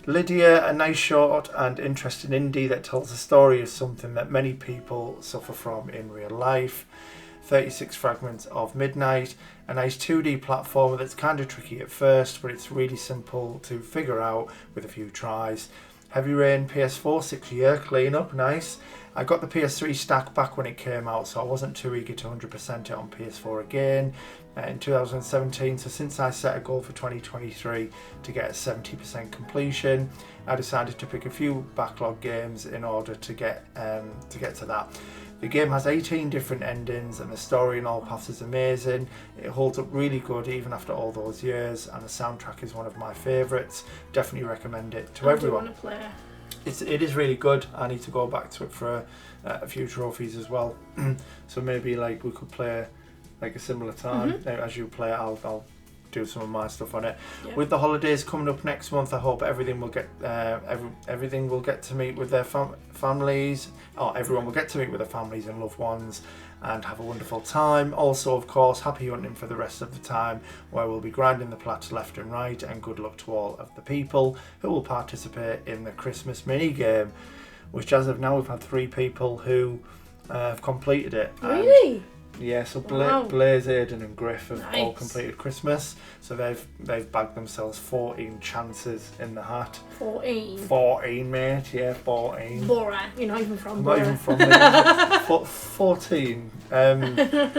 Lydia, a nice short and interesting indie that tells the story of something that many people suffer from in real life. 36 Fragments of Midnight, a nice 2D platformer that's kind of tricky at first, but it's really simple to figure out with a few tries. Heavy Rain PS4 6-year cleanup, nice. I got the PS3 stack back when it came out, so I wasn't too eager to 100% it on PS4 again in 2017. So since I set a goal for 2023 to get a 70% completion, I decided to pick a few backlog games in order to get to that. The game has 18 different endings and the story in all paths is amazing. It holds up really good even after all those years, and the soundtrack is one of my favourites. Definitely recommend it to everyone. I do want to play. It is really good. I need to go back to it for a few trophies as well. So maybe like we could play like a similar time. As you play it, I'll do some of my stuff on it. Yeah. With the holidays coming up next month, I hope everything will get everything will get to meet with their families. Or everyone will get to meet with their families and loved ones and have a wonderful time. Also, of course, happy hunting for the rest of the time, where we'll be grinding the plats left and right, and good luck to all of the people who will participate in the Christmas mini game, which as of now we've had 3 people who have completed it. Really? Yeah, so Wow. Blaze, Aiden and Griff have all Nice. completed Christmas, so they've bagged themselves 14 chances in the hat. 14. 14, mate, yeah, 14. Bora. You're not even from I'm Bora. not even from there. 14,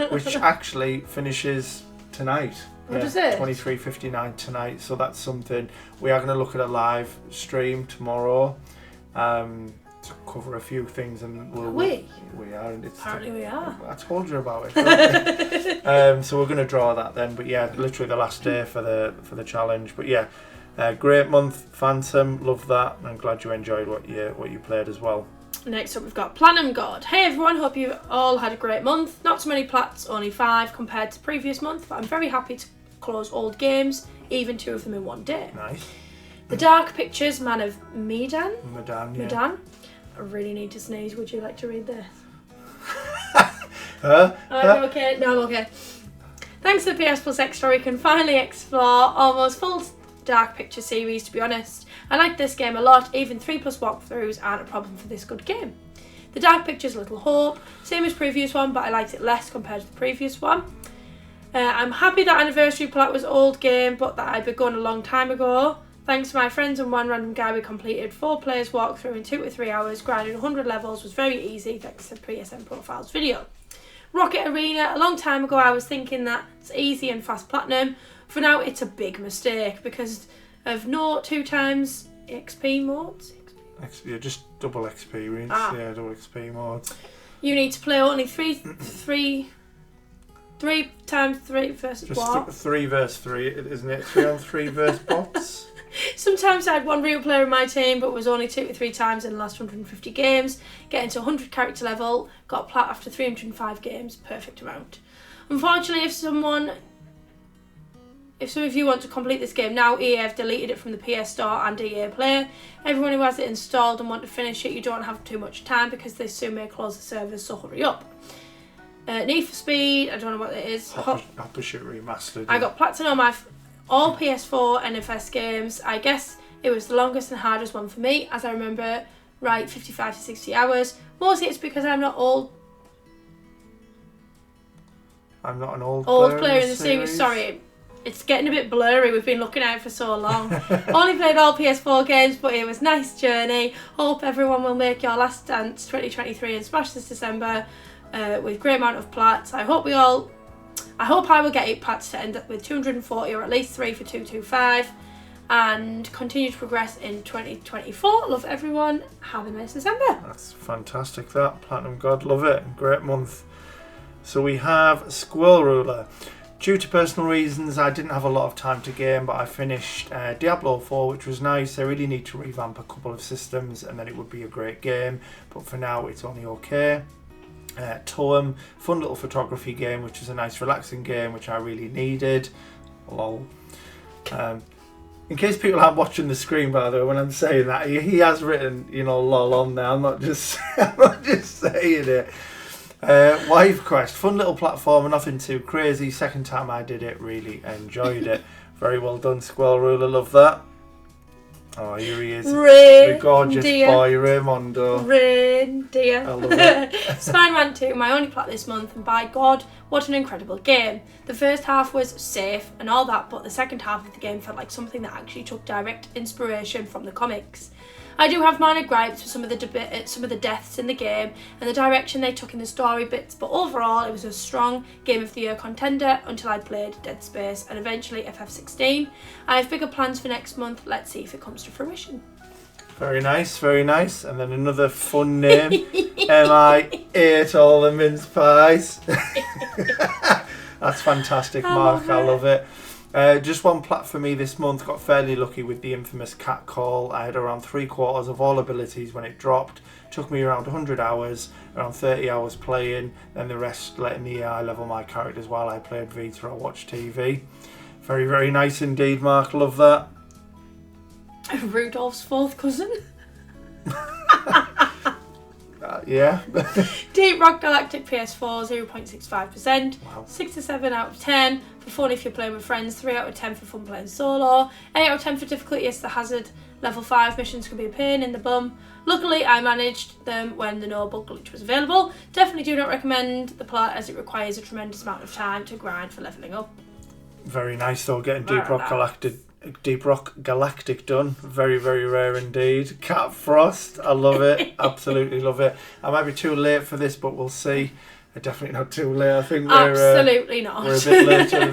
which actually finishes tonight. What is it? 23:59 tonight, so that's something. We are going to look at a live stream tomorrow to cover a few things, and we are. And Apparently we are. I told you about it. So we're going to draw that then. But yeah, literally the last day for the challenge. But yeah, great month, Phantom. Love that. I'm glad you enjoyed what you played as well. Next up we've got Platinum God. Hey everyone, hope you all had a great month. Not so many plats, only 5 compared to previous month, but I'm very happy to close old games, even 2 of them in one day. Nice. The Dark Pictures, Man of Medan. Medan, yeah. Medan. I really need to sneeze. Would you like to read this? I'm okay. No, I'm okay. Thanks to the PS Plus Extra, we can finally explore almost full Dark Picture series. To be honest, I like this game a lot. Even 3+ walkthroughs aren't a problem for this good game. The Dark Pictures Little Hope, same as previous one, but I liked it less compared to the previous one. I'm happy that Anniversary Plat was old game, but that I begun a long time ago. Thanks to my friends and one random guy, we completed 4 players walkthrough in 2 to 3 hours. Grinding 100 levels was very easy thanks to PSN Profiles video. Rocket Arena, a long time ago I was thinking that it's easy and fast platinum. For now it's a big mistake because of no 2 times XP modes. Yeah, just double experience. Yeah, double XP modes. You need to play only 3 times 3 versus Just what? 3 versus 3, isn't it? 3 on 3 versus bots. Sometimes I had 1 real player in my team, but was only 2 to 3 times in the last 150 games. Getting to 100 character level, got plat after 305 games, perfect amount. Unfortunately, if some of you want to complete this game now, EA have deleted it from the PS Store and EA Play. Everyone who has it installed and want to finish it, you don't have too much time because they soon may close the servers, so hurry up. Need for Speed, I don't know what it is. Hopper Shoot Remastered. I got platinum on all PS4 NFS games. I guess it was the longest and hardest one for me, as I remember, right, 55 to 60 hours. Mostly it's because I'm not old. I'm not an old player in the series. Sorry, it's getting a bit blurry. We've been looking at it for so long. Only played all PS4 games, but it was a nice journey. Hope everyone will make your last dance 2023 and smash this December with great amount of plats. I hope I will get 8 plats to end up with 240 or at least 3 for 225. and continue to progress in 2024. Love everyone. Have a nice December. That's fantastic, that. Platinum God, love it. Great month. So we have Squirrel Ruler. Due to personal reasons, I didn't have a lot of time to game, but I finished Diablo 4, which was nice. I really need to revamp a couple of systems, and then it would be a great game. But for now, it's only okay. Toem, fun little photography game, which is a nice relaxing game, which I really needed. Lol. In case people aren't watching the screen, by the way, when I'm saying that, he has written, lol on there. I'm not just saying it. Wave Quest, fun little platformer, nothing too crazy. Second time I did it, really enjoyed it. Very well done, Squirrel Ruler, love that. Oh, here he is. The gorgeous boy, Raymondo. Reindeer. I love it. Spider-Man 2, my only plat this month, and by God, what an incredible game. The first half was safe and all that, but the second half of the game felt like something that actually took direct inspiration from the comics. I do have minor gripes for some of the deaths in the game and the direction they took in the story bits, but overall it was a strong Game of the Year contender until I played Dead Space and eventually FF16. I have bigger plans for next month. Let's see if it comes to fruition. Very nice, very nice. And then another fun name. I ate all the mince pies. That's fantastic, Mark. I love it. Just one plat for me this month. Got fairly lucky with the infamous cat call. I had around 3/4 of all abilities when it dropped. Took me around 100 hours, around 30 hours playing, then the rest letting the AI level my characters while I played Vita or watched TV. Very, very nice indeed, Mark. Love that. Rudolph's fourth cousin. Yeah. Deep Rock Galactic PS4 0.65%. Wow. 6 to 7 out of 10 for fun if you're playing with friends. 3 out of 10 for fun playing solo. 8 out of 10 for difficulty. Yes, the hazard level 5 missions can be a pain in the bum. Luckily, I managed them when the no bug glitch was available. Definitely do not recommend the plat as it requires a tremendous amount of time to grind for leveling up. Very nice though, getting Deep Rock Galactic done. Very, very rare indeed. Cat Frost, I love it. Absolutely love it. I might be too late for this, but we'll see. Definitely not too late. I think absolutely not. We're a bit later than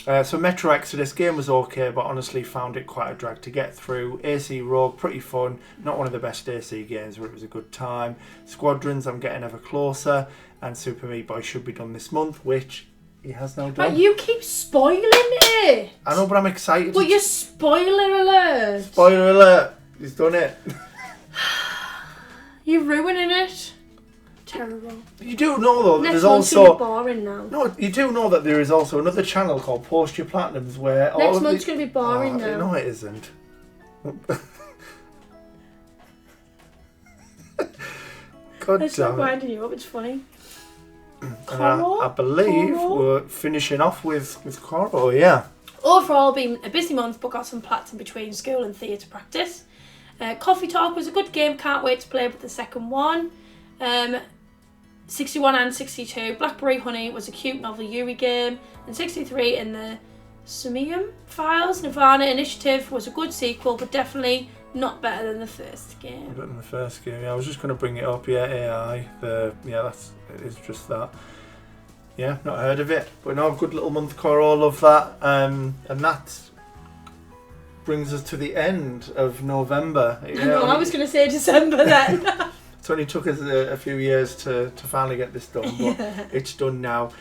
this. So Metro Exodus game was okay, but honestly found it quite a drag to get through. AC Rogue, pretty fun. Not one of the best AC games, but it was a good time. Squadrons, I'm getting ever closer. And Super Meat Boy should be done this month, which he has now done. But you keep spoiling it. I know, but I'm excited. But you're spoiler alert. Spoiler alert. He's done it. You're ruining it. Terrible. You do know though that Next there's month's also gonna be boring now. no. You do know that there is also another channel called Post Your Platinums where all Next of month's gonna be boring now. No, it isn't. God It's not damn it. winding you up. It's funny. And I believe we're finishing off with Coro, yeah. Overall, been a busy month, but got some plats in between school and theatre practice. Coffee Talk was a good game. Can't wait to play with the second one. 61 and 62. Blackberry Honey was a cute novel Yuri game. And 63 in the Sumium Files. Nirvana Initiative was a good sequel, but definitely not better than the first game. Better than the first game, yeah. I was just going to bring it up, yeah, AI. It's just that. Yeah, not heard of it. But no, good little month, Coro, love that. And that brings us to the end of November. I was going to say December then. It only took us a few years to finally get this done, but it's done now.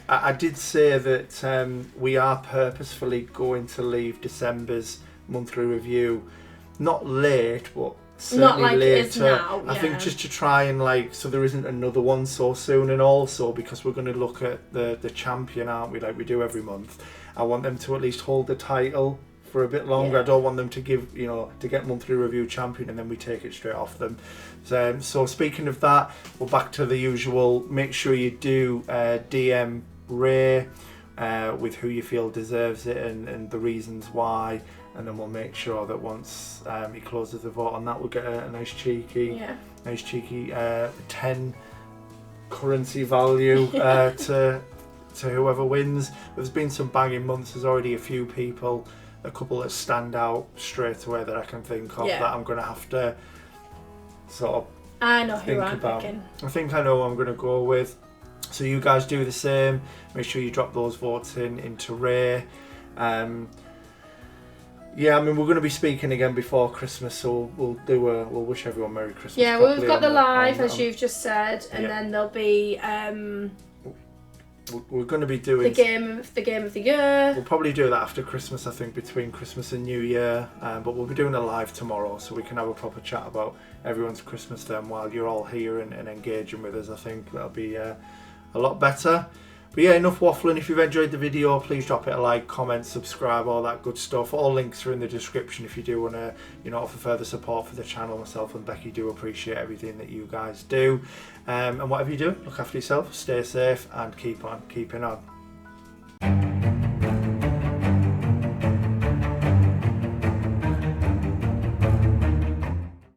I did say that we are purposefully going to leave December's monthly review not late, but certainly not like later. it is now. I think just to try and so there isn't another one so soon, and also because we're going to look at the champion, aren't we? Like we do every month. I want them to at least hold the title for a bit longer. I don't want them to give, to get monthly review champion and then we take it straight off them. So speaking of that, we're back to the usual. Make sure you do DM Ray with who you feel deserves it and the reasons why, and then we'll make sure that once he closes the vote on that, we'll get a nice cheeky 10 currency value to whoever wins. There's been some banging months. There's already a few people, a couple that stand out straight away that I can think of that I'm going to have to sort of I know think who I'm about. picking. I think I know who I'm going to go with. So you guys do the same. Make sure you drop those votes into Ray. Yeah, I mean, we're going to be speaking again before Christmas, so we'll wish everyone Merry Christmas. Yeah, well, we've got the live, on, as you've just said, and then there'll be we're going to be doing the game of the year. We'll probably do that after Christmas, I think, between Christmas and New Year. But we'll be doing a live tomorrow, so we can have a proper chat about everyone's Christmas then while you're all here and engaging with us. I think that'll be a lot better. But yeah, enough waffling. If you've enjoyed the video, please drop it a like, comment, subscribe, all that good stuff. All links are in the description if you do want to, offer further support for the channel. Myself and Becky do appreciate everything that you guys do. And whatever you do, look after yourself, stay safe, and keep on keeping on.